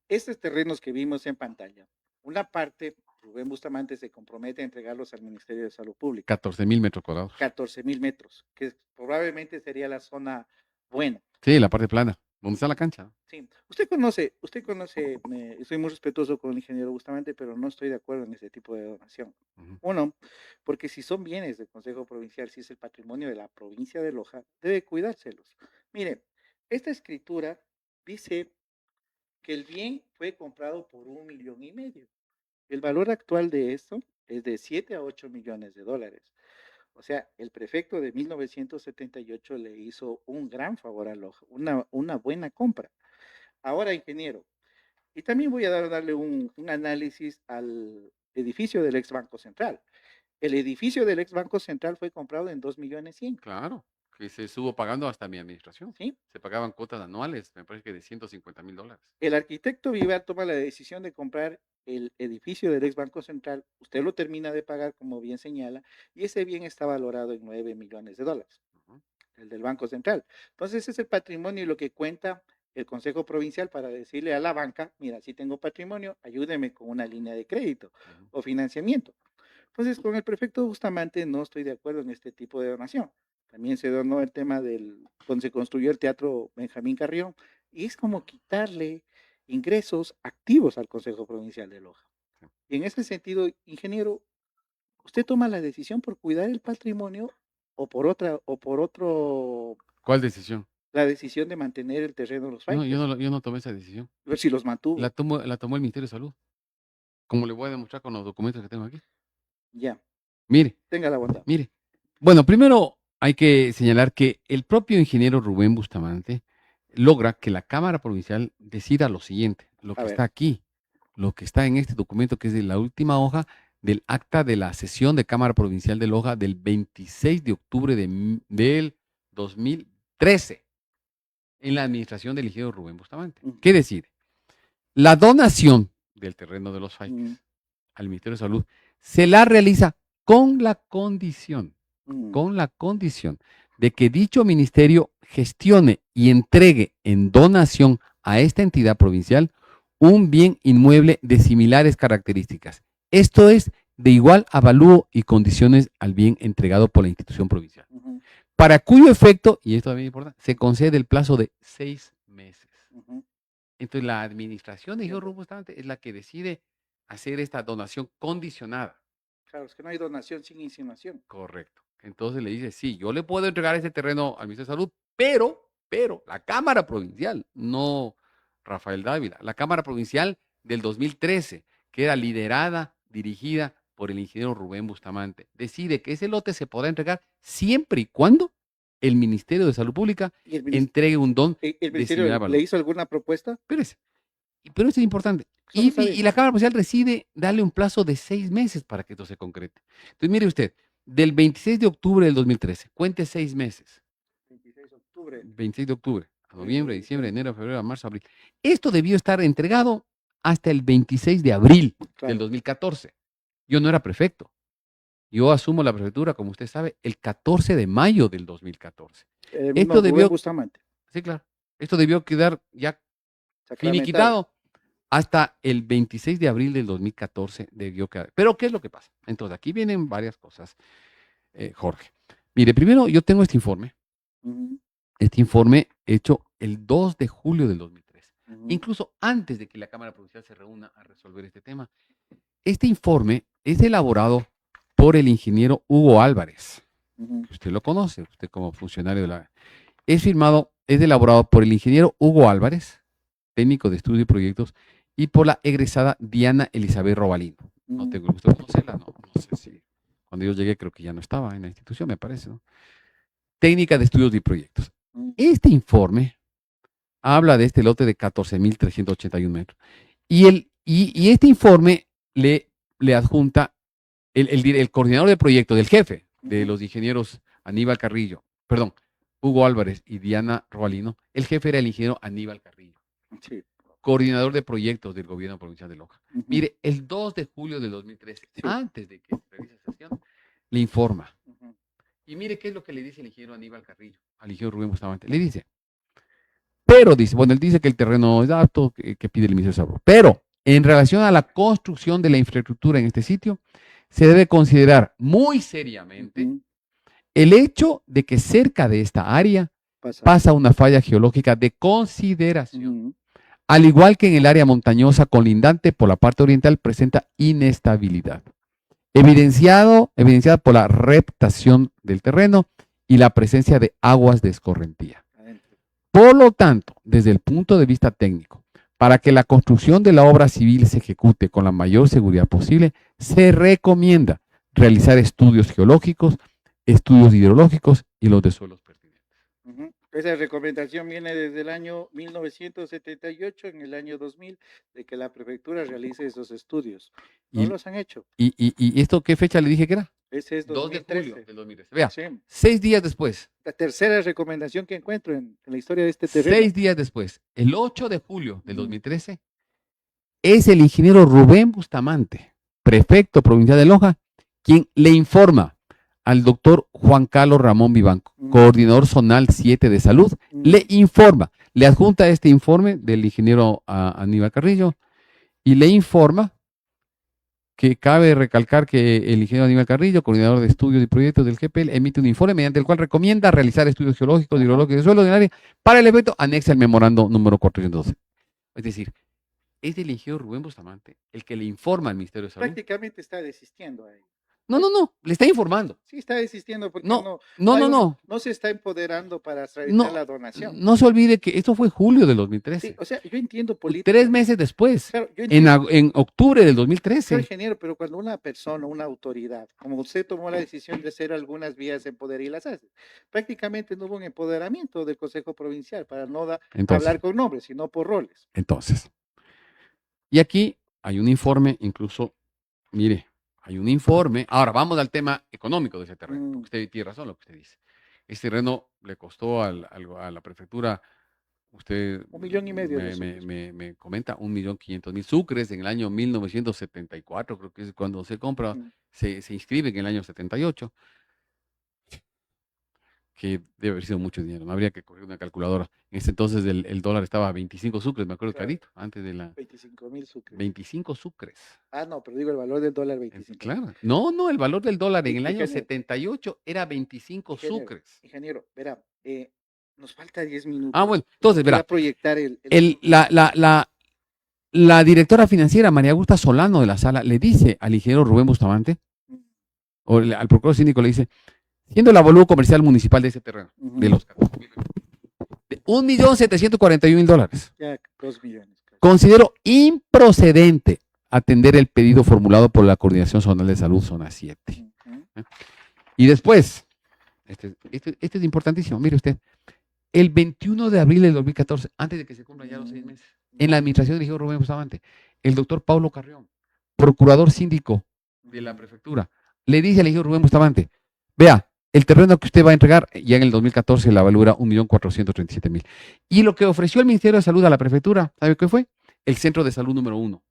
Estos terrenos que vimos en pantalla, una parte, Rubén Bustamante se compromete a entregarlos al Ministerio de Salud Pública. 14,000 metros cuadrados. 14,000 metros, que probablemente sería la zona buena. Sí, la parte plana, donde está la cancha. Sí. Usted conoce, soy muy respetuoso con el ingeniero Bustamante, pero no estoy de acuerdo en ese tipo de donación. Uno, porque si son bienes del Consejo Provincial, si es el patrimonio de la provincia de Loja, debe cuidárselos. Mire, esta escritura dice que el bien fue comprado por $1,5 millones. El valor actual de esto es de 7 a 8 millones de dólares. O sea, el prefecto de 1978 le hizo un gran favor a Loja, una buena compra. Ahora, ingeniero, y también voy a darle un análisis al edificio del ex Banco Central. El edificio del ex Banco Central fue comprado en 2,100,000. Claro, que se estuvo pagando hasta mi administración. Sí. Se pagaban cuotas anuales, me parece que de $150,000. El arquitecto Vivar toma la decisión de comprar el edificio del ex Banco Central, usted lo termina de pagar, como bien señala, y ese bien está valorado en $9 millones, el del Banco Central. Entonces, ese es el patrimonio y lo que cuenta el Consejo Provincial para decirle a la banca, mira, si tengo patrimonio, ayúdeme con una línea de crédito o financiamiento. Entonces, con el prefecto Bustamante no estoy de acuerdo en este tipo de donación. También se donó el tema donde se construyó el Teatro Benjamín Carrión, y es como quitarle ingresos activos al Consejo Provincial de Loja. Y en ese sentido, ingeniero, ¿usted toma la decisión por cuidar el patrimonio o por otro? ¿Cuál decisión? La decisión de mantener el terreno de los No, Faikes. yo no tomé esa decisión. A ver si los mantuvo. La tomó el Ministerio de Salud. Como le voy a demostrar con los documentos que tengo aquí. Ya, Mire, tenga la bondad. mire. Bueno, primero hay que señalar que el propio ingeniero Rubén Bustamante logra que la Cámara Provincial decida lo siguiente, lo que está aquí, lo que está en este documento, que es de la última hoja del acta de la sesión de Cámara Provincial de Loja del 26 de octubre del 2013, en la administración del ingeniero Rubén Bustamante. ¿Qué decide? La donación del terreno de los Faikes al Ministerio de Salud se la realiza con la condición de que dicho ministerio gestione y entregue en donación a esta entidad provincial un bien inmueble de similares características. Esto es, de igual avalúo y condiciones al bien entregado por la institución provincial. Para cuyo efecto, y esto también importa, se concede el plazo de 6 meses. Entonces, la administración de ingeniero Rubén Bustamante es la que decide hacer esta donación condicionada. Claro, es que no hay donación sin insinuación. Correcto. Entonces le dice, sí, yo le puedo entregar ese terreno al Ministerio de Salud, pero la Cámara Provincial, no Rafael Dávila, la Cámara Provincial del 2013, que era liderada, dirigida por el ingeniero Rubén Bustamante, decide que ese lote se podrá entregar siempre y cuando el Ministerio de Salud Pública entregue un don. ¿El Ministerio le hizo alguna propuesta? Pero eso es importante. Y la Cámara Provincial decide darle un plazo de 6 meses para que esto se concrete. Entonces, mire usted, del 26 de octubre del 2013, cuente 6 meses. 26 de octubre. 26 de octubre a noviembre, diciembre, enero, febrero, marzo, abril. Esto debió estar entregado hasta el 26 de abril del 2014. Yo no era prefecto. Yo asumo la prefectura, como usted sabe, el 14 de mayo del 2014. Esto debió, sí, claro. Esto debió quedar ya finiquitado hasta el 26 de abril del 2014 debió quedar. Pero ¿qué es lo que pasa? Entonces, aquí vienen varias cosas, Jorge. Mire, primero yo tengo este informe. Este informe hecho el 2 de julio del 2003. Incluso antes de que la Cámara Provincial se reúna a resolver este tema. Este informe es elaborado por el ingeniero Hugo Álvarez. Usted lo conoce, usted como funcionario de la... Es elaborado por el ingeniero Hugo Álvarez, técnico de estudio y proyectos, y por la egresada Diana Elizabeth Robalino. No tengo el gusto de conocerla, no sé si... Cuando yo llegué creo que ya no estaba en la institución, me parece, ¿no? Técnica de estudios y proyectos. Este informe habla de este lote de 14.381 metros. Y este informe le adjunta el coordinador de proyecto del jefe de los ingenieros Aníbal Carrillo, perdón, Hugo Álvarez y Diana Robalino. El jefe era el ingeniero Aníbal Carrillo, coordinador de proyectos del gobierno provincial de Loja. Mire, el 2 de julio del 2013, antes de que se realice esa sesión, le informa. Y mire qué es lo que le dice el ingeniero Aníbal Carrillo, al ingeniero Rubén Bustamante. Le dice, pero dice, bueno, él dice que el terreno es apto, que pide el Ministerio de Salud. Pero en relación a la construcción de la infraestructura en este sitio, se debe considerar muy seriamente el hecho de que cerca de esta área pasa una falla geológica de consideración. Al igual que en el área montañosa colindante por la parte oriental presenta inestabilidad, evidenciada por la reptación del terreno y la presencia de aguas de escorrentía. Por lo tanto, desde el punto de vista técnico, para que la construcción de la obra civil se ejecute con la mayor seguridad posible, se recomienda realizar estudios geológicos, estudios hidrológicos y los de suelos pertinentes. Esa recomendación viene desde el año 1978, en el año 2000, de que la prefectura realice esos estudios. No los han hecho. ¿Y esto qué fecha le dije que era? Ese es 2013. 2 de julio del 2013. Vea, 6 días después. La tercera recomendación que encuentro en la historia de este terreno. 6 días después, el 8 de julio del 2013, es el ingeniero Rubén Bustamante, prefecto provincial de Loja, quien le informa al doctor Juan Carlos Ramón Vivanco, coordinador zonal 7 de salud, le informa, le adjunta este informe del ingeniero Aníbal Carrillo y le informa que cabe recalcar que el ingeniero Aníbal Carrillo, coordinador de estudios y proyectos del GPL, emite un informe mediante el cual recomienda realizar estudios geológicos, hidrológicos de suelo del área para el efecto anexa el memorando número 412. Es decir, es el ingeniero Rubén Bustamante el que le informa al Ministerio de Salud. Prácticamente está desistiendo ahí. No, le está informando. Sí, está desistiendo porque no se está empoderando para realizar la donación. No se olvide que esto fue julio del 2013. Sí, o sea, yo entiendo política. 3 meses después, claro, en octubre del 2013. Soy ingeniero, pero cuando una persona, una autoridad, como usted tomó la decisión de hacer algunas vías en poder y las hace, prácticamente no hubo un empoderamiento del Consejo Provincial para no hablar con nombres, sino por roles. Entonces, y aquí hay un informe, incluso, mire, hay un informe. Ahora vamos al tema económico de ese terreno. Usted tiene razón lo que usted dice. Este terreno le costó a la prefectura, usted 1,5 millones. Me comenta, 1.500.000 sucres en el año 1974, creo que es cuando se compra, se inscribe en el año 78, que debe haber sido mucho dinero, no habría que coger una calculadora. En ese entonces el dólar estaba a 25 sucres, me acuerdo clarito, antes de la... 25.000 sucres. 25 sucres. Ah, no, pero digo el valor del dólar 25. Claro. No, el valor del dólar en el año 78 era 25 sucres. Ingeniero, verá, nos falta 10 minutos. Ah, bueno, entonces, verá. Voy a proyectar la directora financiera, María Augusta Solano de la Sala, le dice al ingeniero Rubén Bustamante, o al procurador síndico le dice, siendo el avalúo comercial municipal de ese terreno, de los 1.741.000 dólares. Ya, 2 millones. Considero improcedente atender el pedido formulado por la Coordinación Zonal de Salud, Zona 7. Y después, este es importantísimo, mire usted, el 21 de abril del 2014, antes de que se cumplan ya los 6 meses, en la administración del ingeniero Rubén Bustamante, el doctor Paulo Carrión, procurador síndico de la prefectura, le dice al ingeniero Rubén Bustamante, vea, el terreno que usted va a entregar, ya en el 2014 la valora 1.437.000. Y lo que ofreció el Ministerio de Salud a la prefectura, ¿sabe qué fue? El centro de salud número 1,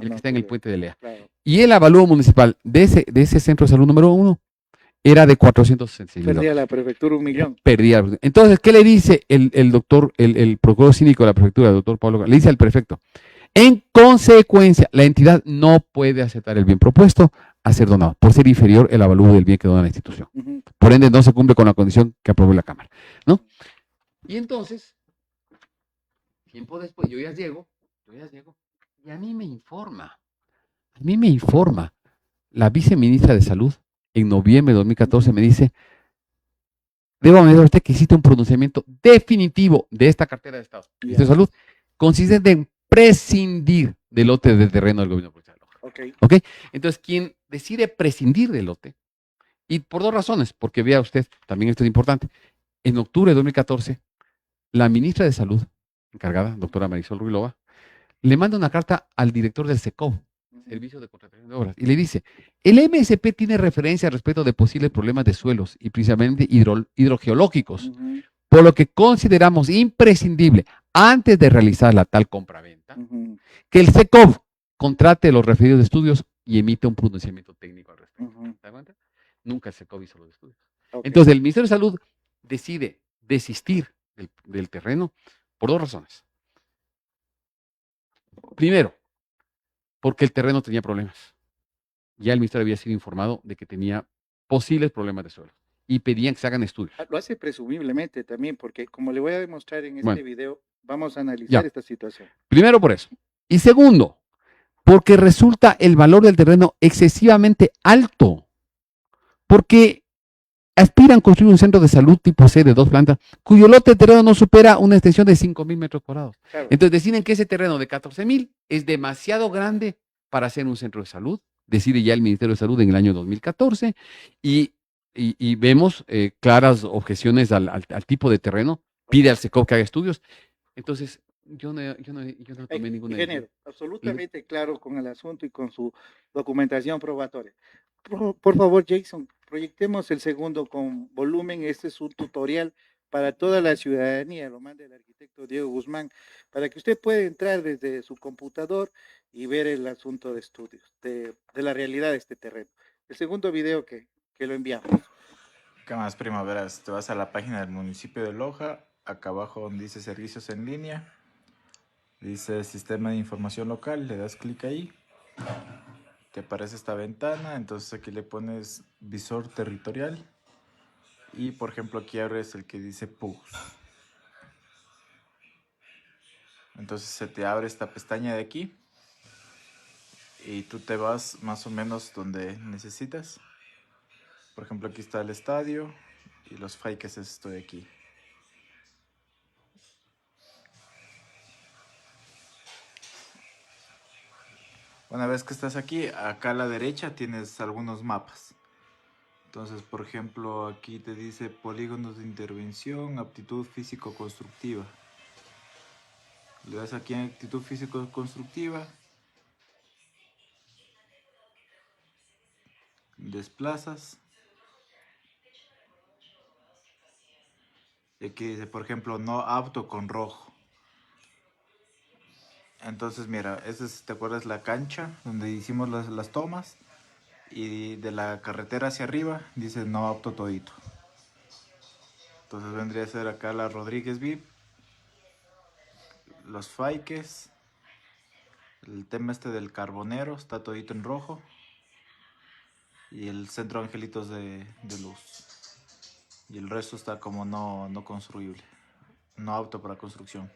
el que está en el puente de Lea. Claro. Y el avalúo municipal de ese centro de salud número 1 era de 466.000. Perdía la prefectura 1.000.000. Perdía. Entonces, ¿qué le dice el doctor, el procurador cínico de la prefectura, el doctor Pablo? Le dice al prefecto, en consecuencia, la entidad no puede aceptar el bien propuesto a ser donado, por ser inferior el avalúo del bien que dona la institución. Por ende, no se cumple con la condición que aprobó la Cámara, ¿no? Y entonces, tiempo después, yo ya llego, y a mí me informa la viceministra de Salud, en noviembre de 2014, me dice, debo anunciar a usted que existe un pronunciamiento definitivo de esta cartera de Estado, Ministerio de Salud, consistente en prescindir del lote de terreno del gobierno provincial. ¿Ok? Entonces, quien decide prescindir del lote, y por dos razones, porque vea usted, también esto es importante, en octubre de 2014, la ministra de Salud, encargada, doctora Marisol Ruilova, le manda una carta al director del SECOV, Servicio de Contratación de Obras, y le dice, el MSP tiene referencia respecto de posibles problemas de suelos y principalmente hidrogeológicos, por lo que consideramos imprescindible, antes de realizar la tal compraventa, que el SECOV contrate los referidos estudios y emite un pronunciamiento técnico al respecto. ¿Te das cuenta? Nunca el SECOV hizo los estudios. Entonces, el Ministerio de Salud decide desistir del terreno por dos razones. Primero, porque el terreno tenía problemas. Ya el ministerio había sido informado de que tenía posibles problemas de suelo y pedían que se hagan estudios. Lo hace presumiblemente también, porque como le voy a demostrar en este Bueno, video, vamos a analizar ya. esta situación. Primero por eso. Y segundo, porque resulta el valor del terreno excesivamente alto. Porque aspiran a construir un centro de salud tipo C de 2 plantas, cuyo lote de terreno no supera una extensión de 5.000 metros cuadrados. Claro. Entonces deciden que ese terreno de 14.000 es demasiado grande para hacer un centro de salud. Decide ya el Ministerio de Salud en el año 2014 y vemos claras objeciones al tipo de terreno. Pide al SECOV que haga estudios. Entonces, yo no tomé ninguna Ingeniero, decisión. absolutamente claro con el asunto y con su documentación probatoria. Por favor, Jason, proyectemos el segundo con volumen. Este es un tutorial para toda la ciudadanía, lo manda el arquitecto Diego Guzmán, para que usted pueda entrar desde su computador y ver el asunto de estudios, de la realidad de este terreno. El segundo video que lo enviamos. ¿Qué más, primaveras? Te vas a la página del municipio de Loja, acá abajo donde dice servicios en línea, dice sistema de información local, le das clic ahí, te aparece esta ventana, entonces aquí le pones visor territorial y por ejemplo aquí abres el que dice PUGS. Entonces se te abre esta pestaña de aquí y tú te vas más o menos donde necesitas. Por ejemplo, aquí está el estadio y los fakes es esto de aquí. Una vez que estás aquí, acá a la derecha tienes algunos mapas. Entonces, por ejemplo, aquí te dice polígonos de intervención, aptitud físico-constructiva. Le das aquí en aptitud físico-constructiva. Desplazas. Y aquí dice, por ejemplo, no apto con rojo. Entonces, mira, esta es, ¿te acuerdas la cancha donde hicimos las tomas? Y de la carretera hacia arriba dice no apto todito. Entonces vendría a ser acá la Rodríguez VIP, los Faikes, el tema este del Carbonero está todito en rojo y el Centro Angelitos de Luz. Y el resto está como no construible, no apto para construcción.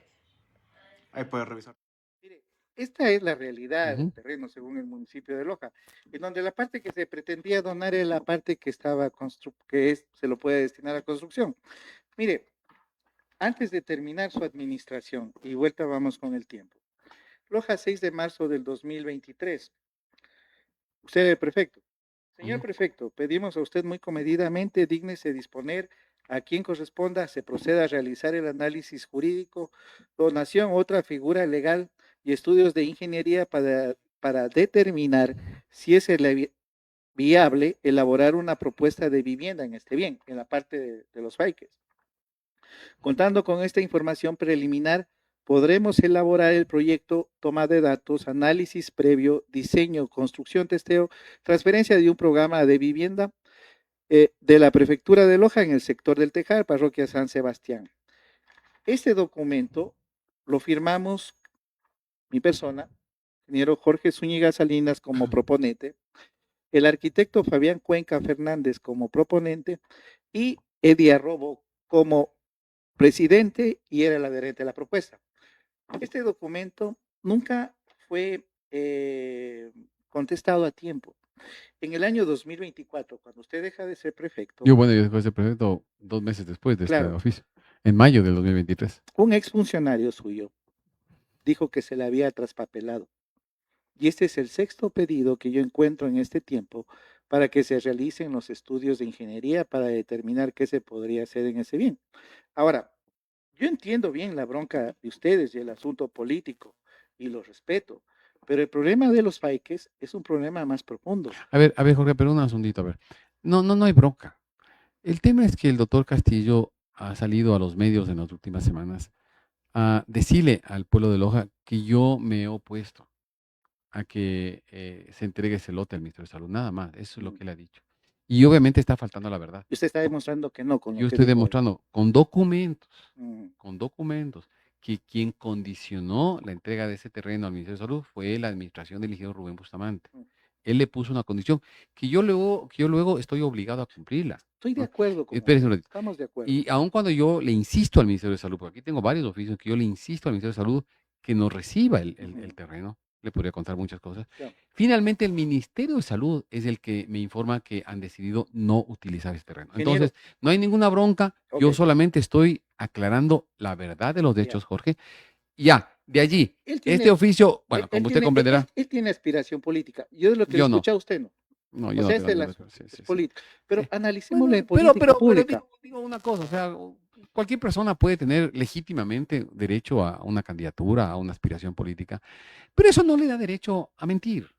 Ahí puedes revisar. Mire, esta es la realidad del terreno según el municipio de Loja, en donde la parte que se pretendía donar es la parte que estaba se lo puede destinar a construcción. Mire, antes de terminar su administración, y vuelta vamos con el tiempo. Loja, 6 de marzo del 2023. Usted es el prefecto. Señor prefecto, pedimos a usted muy comedidamente, dígnese disponer a quien corresponda, se proceda a realizar el análisis jurídico, donación, otra figura legal y estudios de ingeniería para determinar si es viable elaborar una propuesta de vivienda en este bien, en la parte de los Paiques. Contando con esta información preliminar, podremos elaborar el proyecto, toma de datos, análisis previo, diseño, construcción, testeo, transferencia de un programa de vivienda de la Prefectura de Loja en el sector del Tejar, Parroquia San Sebastián. Este documento lo firmamos mi persona, ingeniero Jorge Zúñiga Salinas como proponente, el arquitecto Fabián Cuenca Fernández como proponente y Eddie Arrobo como presidente y era el adherente a la propuesta. Este documento nunca fue contestado a tiempo. En el año 2024, cuando usted deja de ser prefecto, Yo dejé de ser prefecto 2 meses después de este Claro. oficio, en mayo del 2023. un exfuncionario suyo dijo que se le había traspapelado. Y este es el sexto pedido que yo encuentro en este tiempo para que se realicen los estudios de ingeniería para determinar qué se podría hacer en ese bien. Ahora, yo entiendo bien la bronca de ustedes y el asunto político y lo respeto, pero el problema de los Paiques es un problema más profundo. A ver, Jorge, pero un asundito, a ver. No hay bronca. El tema es que el doctor Castillo ha salido a los medios en las últimas semanas a decirle al pueblo de Loja que yo me he opuesto a que se entregue ese lote al Ministerio de Salud, nada más. Eso es lo que él ha dicho. Y obviamente está faltando a la verdad. Usted está demostrando que no con lo Yo que estoy dijo hoy. demostrando con documentos, que quien condicionó la entrega de ese terreno al Ministerio de Salud fue la administración del ingeniero Rubén Bustamante. Él le puso una condición que yo luego estoy obligado a cumplirla. Estoy de ¿no? acuerdo con Espérese usted, un ratito. estamos de acuerdo. Y aun cuando yo le insisto al Ministerio de Salud, porque aquí tengo varios oficios que yo le insisto al Ministerio de Salud que nos reciba el terreno, le podría contar muchas cosas. Claro. Finalmente, el Ministerio de Salud es el que me informa que han decidido no utilizar ese terreno. Ingeniero. Entonces, no hay ninguna bronca. Yo Ok. solamente estoy aclarando la verdad de los hechos, Jorge. Ya, de allí, Él tiene- este oficio, bueno, Él como usted tiene- comprenderá, Él tiene aspiración política. Yo de lo que Yo le no. escuché a usted no. no, O yo no sea, tengo es, ninguna- sí, es sí, sí. política. Pero Sí. analicémoslo Bueno, en política pública. digo una cosa, o sea, cualquier persona puede tener legítimamente derecho a una candidatura, a una aspiración política, pero eso no le da derecho a mentir,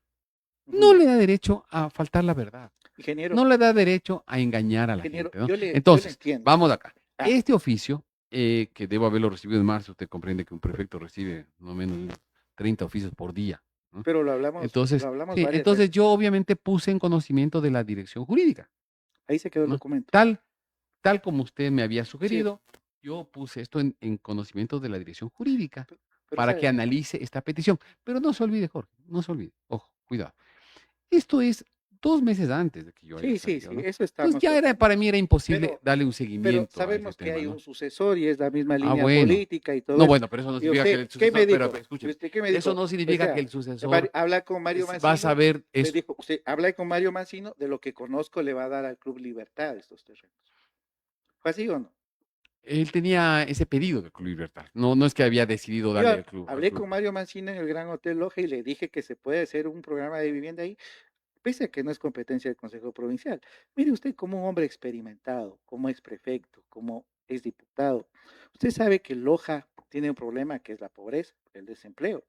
no le da derecho a faltar la verdad, Ingeniero, no le da derecho a engañar a la ingeniero, gente, ¿no? yo le Entonces, entiendo. vamos acá. Ah. Este oficio, que debo haberlo recibido en marzo, usted comprende que un prefecto recibe no menos de 30 oficios por día. ¿no? Pero lo hablamos, Entonces, lo hablamos sí, varias entonces veces. yo obviamente puse en conocimiento de la dirección jurídica. Ahí se quedó el ¿no? documento. Tal como usted me había sugerido, yo puse esto en conocimiento de la dirección jurídica Pero para sabe, que analice esta petición. Pero no se olvide, Jorge, no se olvide. Ojo, cuidado. Esto es 2 meses antes de que yo haya sí, salido, ¿no? eso estamos. Entonces ya era, para mí era imposible Pero- darle un Pero seguimiento a sabemos ese que hay tema, ¿no? un sucesor y es la misma línea bueno. política y todo No, eso. bueno, pero eso no ¿Y significa usted que el qué me sucesor, dijo? pero escuche, ¿Usted qué me dijo? eso no significa O sea, que el sucesor habla con Mario va a Mancino. saber Le eso. dijo, usted habla con Mario Mancino, de lo que conozco le va a dar al Club Libertad estos terrenos. ¿Fue así o no? Él tenía ese pedido del Club Libertad. No es que había decidido darle Yo al club. al hablé club. con Mario Mancino en el Gran Hotel Loja y le dije que se puede hacer un programa de vivienda ahí, pese a que no es competencia del Consejo Provincial. Mire usted, como un hombre experimentado, como ex prefecto, como ex diputado, usted sabe que Loja tiene un problema que es la pobreza, el desempleo.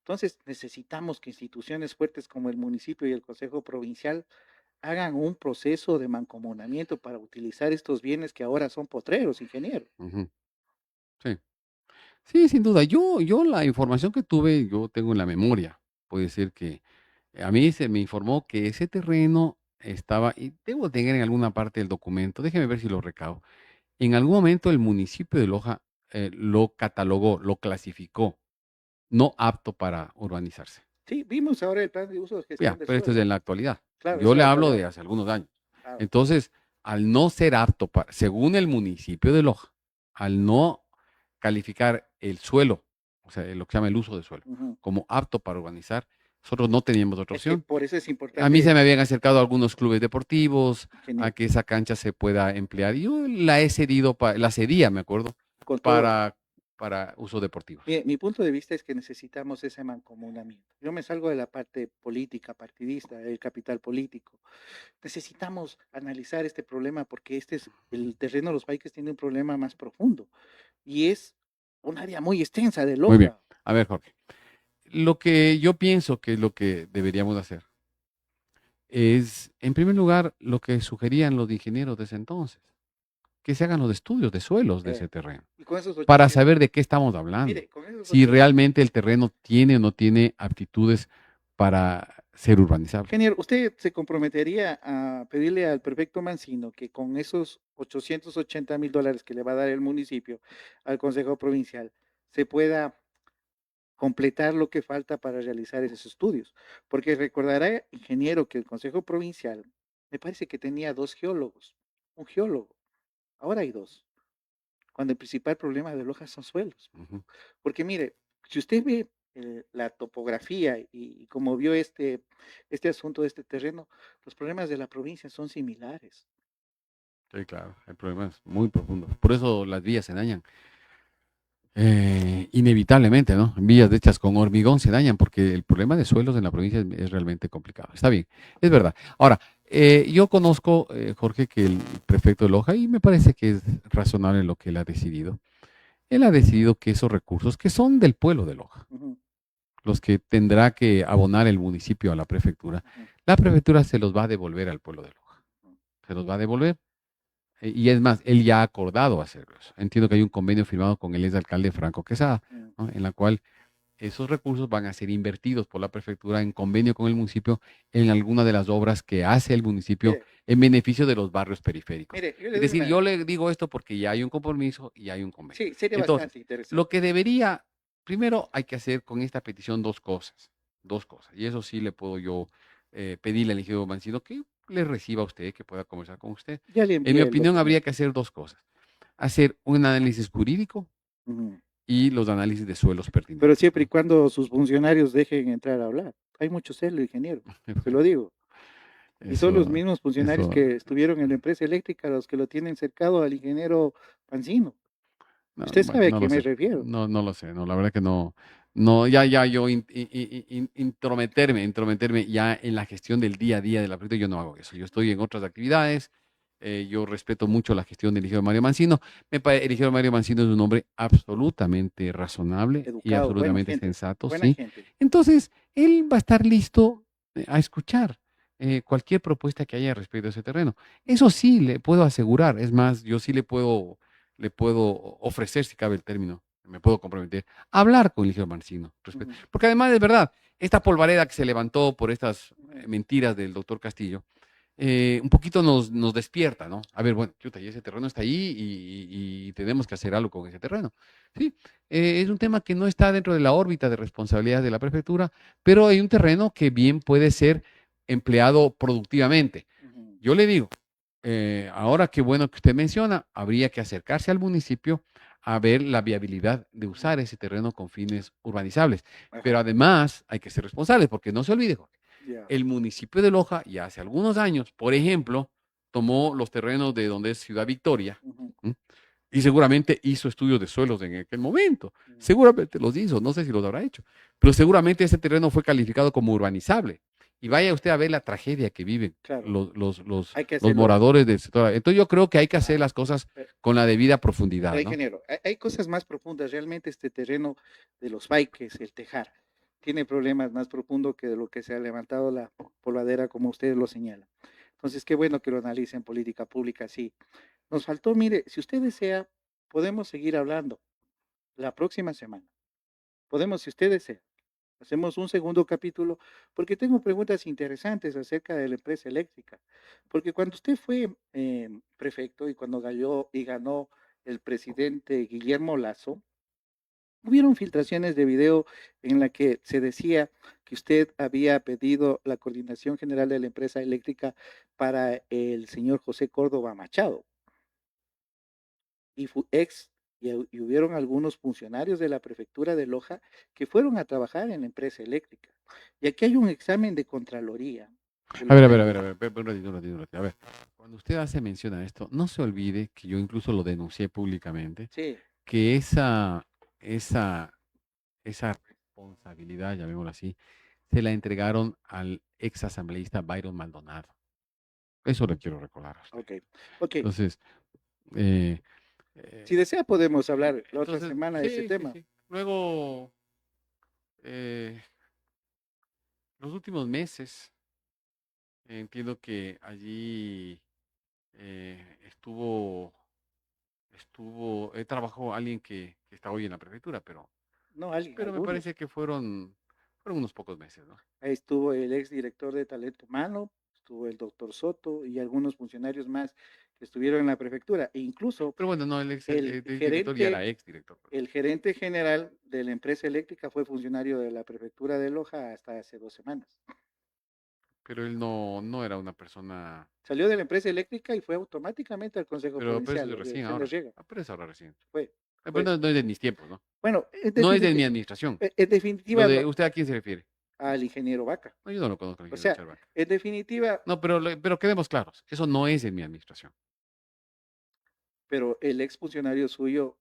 Entonces necesitamos que instituciones fuertes como el municipio y el Consejo Provincial hagan un proceso de mancomunamiento para utilizar estos bienes que ahora son potreros, ingeniero. Ujú. Sí. Sí, sin duda. Yo la información que tuve, yo tengo en la memoria. Puede ser que a mí se me informó que ese terreno estaba, y debo tener en alguna parte del documento, déjeme ver si lo recabo. En algún momento el municipio de Loja lo catalogó, lo clasificó, no apto para urbanizarse. Sí, vimos ahora el plan de uso de gestión Ya, del pero esto es suelo. en la actualidad. Claro, Yo eso le es la hablo de actualidad. hace algunos años. Claro. Entonces, al no ser apto para, según el municipio de Loja, al no calificar el suelo, o sea, lo que se llama el uso de suelo, Ujú. como apto para urbanizar, nosotros no teníamos otra Es que opción. por eso es importante. A mí se me habían acercado algunos clubes deportivos ingeniero, a que esa cancha se pueda emplear. Yo la he cedido, la cedía, me acuerdo, con todo. para uso deportivo. Mire, mi punto de vista es que necesitamos ese mancomunamiento. Yo me salgo de la parte política, partidista, del capital político. Necesitamos analizar este problema porque este es el terreno de los países tiene un problema más profundo y es un área muy extensa de Muy bien. Loja. A ver, Jorge, lo que yo pienso que es lo que deberíamos hacer es, en primer lugar, lo que sugerían los ingenieros de ese entonces, que se hagan los estudios de suelos de ese terreno, Y con esos para 800, saber de qué estamos hablando, mire, con esos si 800, realmente el terreno tiene o no tiene aptitudes para ser urbanizable. ingeniero, ¿usted se comprometería a pedirle al prefecto Mancino que con esos $880,000 que le va a dar el municipio al Consejo Provincial se pueda completar lo que falta para realizar esos estudios? Porque recordará, ingeniero, que el Consejo Provincial me parece que tenía 2 geólogos, un geólogo, ahora hay 2, cuando el principal problema de Loja son suelos. Ujú. Porque mire, si usted ve la topografía y como vio este asunto de este terreno, los problemas de la provincia son similares. Sí, claro, el problema es muy profundo. Por eso las vías se dañan. Inevitablemente, ¿no? Vías hechas con hormigón se dañan porque el problema de suelos en la provincia es realmente complicado. Está bien, es verdad. Ahora, yo conozco, Jorge, que el prefecto de Loja, y me parece que es razonable lo que él ha decidido. Él ha decidido que esos recursos, que son del pueblo de Loja, Ujú, los que tendrá que abonar el municipio a ujú, la prefectura se los va a devolver al pueblo de Loja. Se los va a devolver. Y es más, él ya ha acordado hacerlo eso. Entiendo que hay un convenio firmado con el exalcalde Franco Quesada, ujú. ¿no? En la cual esos recursos van a ser invertidos por la prefectura en convenio con el municipio en alguna de las obras que hace el municipio Mire, en beneficio de los barrios periféricos. mire, yo le Es doy decir, una, yo le digo esto porque ya hay un compromiso y hay un convenio. sí, sería Entonces, bastante interesante. lo que debería, primero hay que hacer con esta petición dos cosas. Y eso sí le puedo yo pedirle al ingeniero Mancino que le reciba a usted, que pueda conversar con usted. Ya le En mi envié el opinión, habría documento. que hacer dos cosas. Hacer un análisis jurídico Ujú. y los análisis de suelos Pero pertinentes, siempre y ¿no? cuando sus funcionarios dejen entrar a hablar. Hay mucho celo, ingeniero, se lo digo. Y son los Eso, mismos funcionarios eso, que estuvieron en la empresa eléctrica los que lo tienen cercado al ingeniero Pancino. no, Usted bueno, sabe a no lo quién me sé. refiero. No, no lo sé. No, la verdad que no. No, ya yo intrometerme ya en la gestión del día a día de la proyecto, yo no hago eso. Yo estoy en otras actividades. Yo respeto mucho la gestión del ingeniero Mario Mancino. El ingeniero Mario Mancino es un hombre absolutamente razonable y Educado, absolutamente sensato, buena ¿sí? gente. Entonces, él va a estar listo a escuchar cualquier propuesta que haya respecto a ese terreno. Eso sí, le puedo asegurar. Es más, yo sí le puedo ofrecer, si cabe el término, me puedo comprometer, a hablar con el ingeniero Mancino. Ujú. Porque además es verdad, esta polvareda que se levantó por estas mentiras del doctor Castillo, un poquito nos despierta, ¿no? A ver, bueno, chuta, y ese terreno está ahí y tenemos que hacer algo con ese terreno. Sí, es un tema que no está dentro de la órbita de responsabilidad de la prefectura, pero hay un terreno que bien puede ser empleado productivamente. Ujú. Yo le digo, ahora qué bueno que usted menciona, habría que acercarse al municipio a ver la viabilidad de usar ese terreno con fines urbanizables. Pero Ajá, además hay que ser responsables, porque no se olvide, Jorge, ya. el municipio de Loja ya hace algunos años, por ejemplo, tomó los terrenos de donde es Ciudad Victoria, Ujú, ¿m? Y seguramente hizo estudios de suelos en aquel momento. ujú. Seguramente los hizo, no sé si los habrá hecho, pero seguramente ese terreno fue calificado como urbanizable. Y vaya usted a ver la tragedia que viven Claro, los hay que hacerlo. moradores del sector. Entonces yo creo que hay que hacer las cosas Pero, con la debida pero, profundidad, ¿no? ingeniero, hay cosas más profundas. Realmente este terreno de los Paiques, el Tejar, tiene problemas más profundos que de lo que se ha levantado la polvadera, como ustedes lo señalan. Entonces, qué bueno que lo analicen política pública, sí. Nos faltó, mire, si usted desea, podemos seguir hablando la próxima semana. Podemos, si usted desea. Hacemos un segundo capítulo porque tengo preguntas interesantes acerca de la empresa eléctrica. Porque cuando usted fue prefecto y cuando ganó el presidente Guillermo Lazo, hubieron filtraciones de video en la que se decía que usted había pedido la coordinación general de la empresa eléctrica para el señor José Córdoba Machado y y hubieron algunos funcionarios de la prefectura de Loja que fueron a trabajar en la empresa eléctrica. Y aquí hay un examen de Contraloría. Que A lo ver, a ver, a ver, tengo. a ver, un ratito, un ratito, un ratito. A ver, cuando usted hace mención a esto, no se olvide que yo incluso lo denuncié públicamente, Sí, que esa, esa responsabilidad, llamémoslo así, se la entregaron al ex asambleísta Byron Maldonado. Eso le quiero recordar a usted. ok. Ok, Entonces, eh, si eh, desea podemos hablar la otra entonces, semana de ese sí, sí, tema. sí. Luego, eh, los últimos meses, Entiendo que allí estuvo, trabajó alguien que está hoy en la prefectura, No, pero me algunos. parece que fueron unos pocos meses, ¿no? Ahí estuvo el ex director de talento humano, estuvo el doctor Soto y algunos funcionarios más que estuvieron en la prefectura. E incluso Pero bueno, no, el el director ya era gerente, ex director. el gerente general de la empresa eléctrica fue funcionario de la prefectura de Loja hasta hace 2 semanas. Pero él no era una persona. Salió de la empresa eléctrica y fue automáticamente al Consejo Pero eso Provincial, es recién se le ahora. riega. Pero es ahora recién. Fue, Pero fue. no es de mis tiempos, ¿no? Bueno, No es de mi administración. en definitiva, ¿Usted a quién se refiere? al ingeniero Vaca. No, yo no lo conozco al O ingeniero sea, Charvac. en definitiva, No, pero quedemos claros. Eso no es de mi administración. pero el exfuncionarios suyos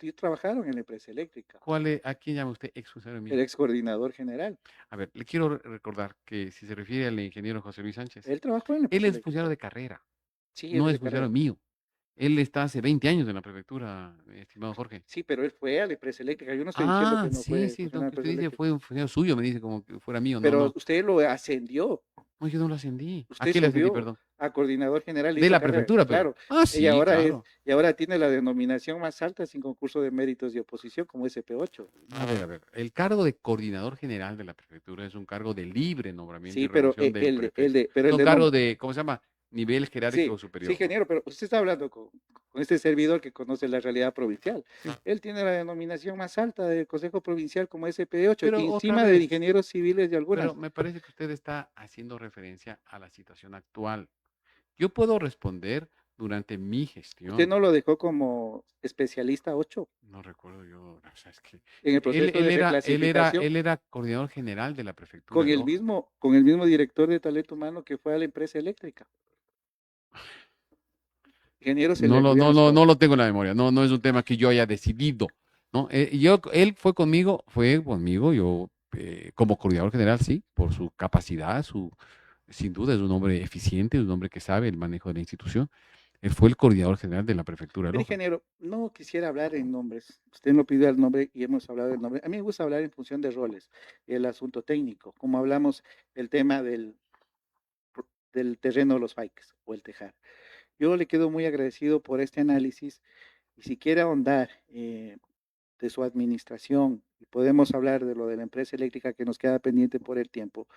sí trabajaron en la empresa eléctrica, ¿A quién llama usted ex funcionario mío? el ex coordinador general. A ver, le quiero recordar que si se refiere al ingeniero José Luis Sánchez, Él trabajó en la él empresa es eléctrica. funcionario de carrera, Sí, no es es de funcionario carrera. mío. Él está hace 20 años en la prefectura, estimado Jorge. Sí, pero él fue a la empresa eléctrica. Yo no estoy diciendo que no fue Sí, lo funcionario de que la usted empresa dice eléctrica. fue un funcionario suyo, me dice como que fuera mío. Pero No, usted lo ascendió. no, yo no lo ascendí. ¿A Usted qué le ascendí, subió perdón? a coordinador general. De hizo la carrera, prefectura, pero. claro. Sí, claro. Y ahora tiene la denominación más alta sin concurso de méritos de oposición como SP8. A ver. El cargo de coordinador general de la prefectura es un cargo de libre nombramiento Sí, y pero remoción del prefecto. pero Es un cargo de, ¿cómo se llama? Nivel jerárquico sí, superior. sí, ingeniero, pero usted está hablando con este servidor que conoce la realidad provincial. Sí. Él tiene la denominación más alta del Consejo Provincial como SP8, Pero encima otra de vez, ingenieros civiles de algunas. Pero me parece que usted está haciendo referencia a la situación actual. Yo puedo responder durante mi ¿Usted gestión. no lo dejó como especialista 8 No recuerdo yo, o sea, es que en el proceso de reclasificación? él era coordinador general de la prefectura Con de el Loja. mismo director de talento humano que fue a la empresa eléctrica. Ingeniero se le olvidan sus- No lo tengo en la memoria. No es un tema que yo haya decidido, ¿no? Él fue conmigo, yo como coordinador general, sí, por su capacidad, sin duda es un hombre eficiente, es un hombre que sabe el manejo de la institución. Él fue el coordinador general de la prefectura de Pero, Loja. ingeniero, no quisiera hablar en nombres. Usted no pidió el nombre y hemos hablado del nombre. A mí me gusta hablar en función de roles, el asunto técnico, como hablamos el tema del terreno de los bikes o el tejar. Yo le quedo muy agradecido por este análisis y si quiere ahondar de su administración y podemos hablar de lo de la empresa eléctrica que nos queda pendiente por el tiempo.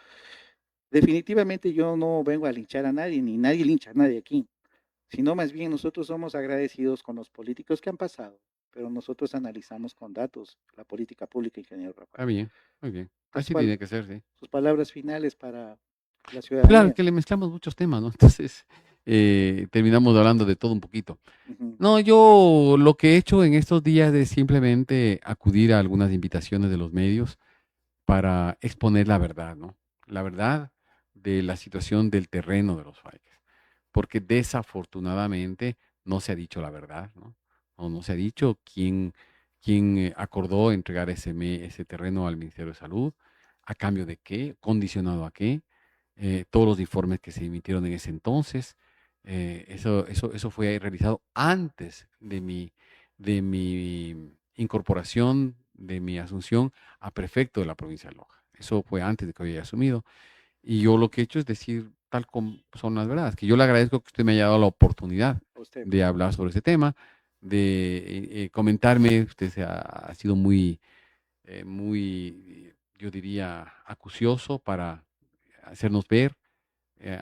Definitivamente yo no vengo a linchar a nadie, ni nadie lincha a nadie aquí, sino más bien nosotros somos agradecidos con los políticos que han pasado, pero nosotros analizamos con datos la política pública, ingeniero Está Rafael. bien, muy bien. Así ¿Cuál- tiene que ser, sí. Sus palabras finales para la Claro, ciudadanía. que le mezclamos muchos temas, ¿no? Entonces, terminamos hablando de todo un poquito. Ujú. No, yo lo que he hecho en estos días es simplemente acudir a algunas invitaciones de los medios para exponer la verdad, ¿no? La verdad de la situación del terreno de los Faikes. Porque desafortunadamente no se ha dicho la verdad, ¿no? No se ha dicho quién acordó entregar ese terreno al Ministerio de Salud, a cambio de qué, condicionado a qué, todos los informes que se emitieron en ese entonces. Eso fue realizado antes de mi incorporación, de mi asunción a prefecto de la provincia de Loja. Eso fue antes de que yo haya asumido. Y yo lo que he hecho es decir tal como son las verdades, que yo le agradezco que usted me haya dado la oportunidad A usted. de hablar sobre ese tema, de comentarme. Usted ha sido muy, yo diría, acucioso para hacernos ver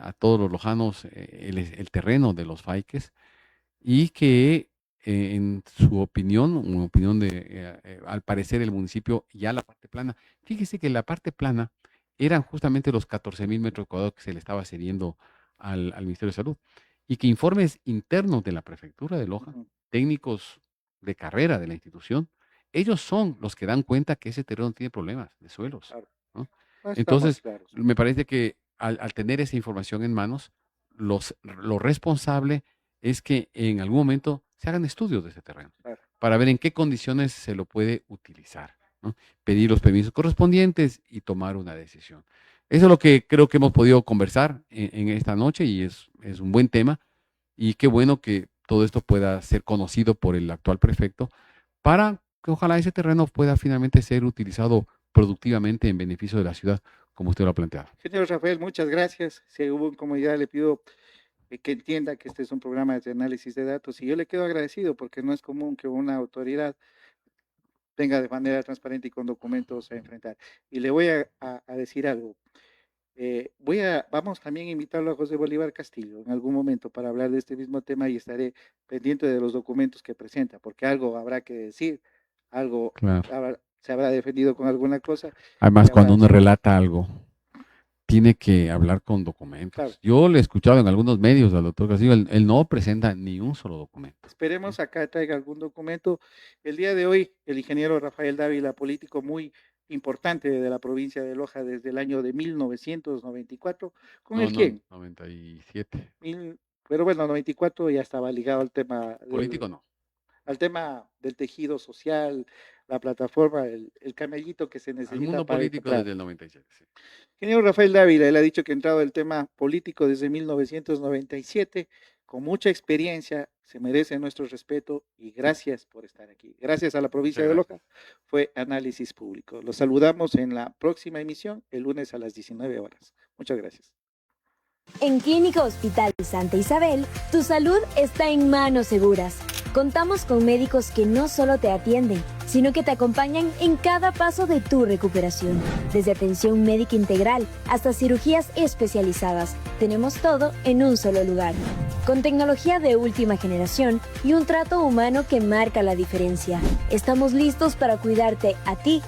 a todos los lojanos el terreno de los Faikes y que en su opinión, una opinión al parecer el municipio ya la parte plana, fíjese que la parte plana eran justamente los 14,000 metros cuadrados que se le estaba cediendo al Ministerio de Salud y que informes internos de la prefectura de Loja, Ujú. técnicos de carrera de la institución, ellos son los que dan cuenta que ese terreno tiene problemas de suelos, Claro. ¿no? Estamos Entonces, claros. me parece que al tener esa información en manos, lo responsable es que en algún momento se hagan estudios de ese terreno Claro. para ver en qué condiciones se lo puede utilizar, ¿no? Pedir los permisos correspondientes y tomar una decisión. Eso es lo que creo que hemos podido conversar en esta noche y es un buen tema. Y qué bueno que todo esto pueda ser conocido por el actual prefecto para que ojalá ese terreno pueda finalmente ser utilizado productivamente en beneficio de la ciudad, como usted lo ha planteado. Ingeniero Rafael, muchas gracias. Si hubo incomodidad, le pido que entienda que este es un programa de análisis de datos y yo le quedo agradecido porque no es común que una autoridad venga de manera transparente y con documentos a enfrentar. Y le voy a decir algo. Vamos también a invitarlo a José Bolívar Castillo en algún momento para hablar de este mismo tema y estaré pendiente de los documentos que presenta, porque algo habrá que decir, algo Claro. se habrá defendido con alguna cosa. Además, y cuando habrá- uno relata algo, tiene que hablar con documentos. Claro. Yo le he escuchado en algunos medios al doctor Castillo, él no presenta ni un solo documento. Esperemos acá traiga algún documento. El día de hoy, el ingeniero Rafael Dávila, político muy importante de la provincia de Loja desde el año de 1994, ¿con el quién? 97. Pero bueno, 94 ya estaba ligado al tema Político no. al tema del tejido social, la plataforma, el camellito que se Al necesita mundo para político claro. desde el 97. Sí. Ingeniero Rafael Dávila, él ha dicho que ha entrado el tema político desde 1997, con mucha experiencia, se merece nuestro respeto y gracias por estar aquí. Gracias a la provincia de Loja, fue Análisis Público. Los saludamos en la próxima emisión, el lunes a las 19 horas. Muchas gracias. En Clínica Hospital Santa Isabel, tu salud está en manos seguras. Contamos con médicos que no solo te atienden, sino que te acompañan en cada paso de tu recuperación. Desde atención médica integral hasta cirugías especializadas, tenemos todo en un solo lugar. Con tecnología de última generación y un trato humano que marca la diferencia. Estamos listos para cuidarte a ti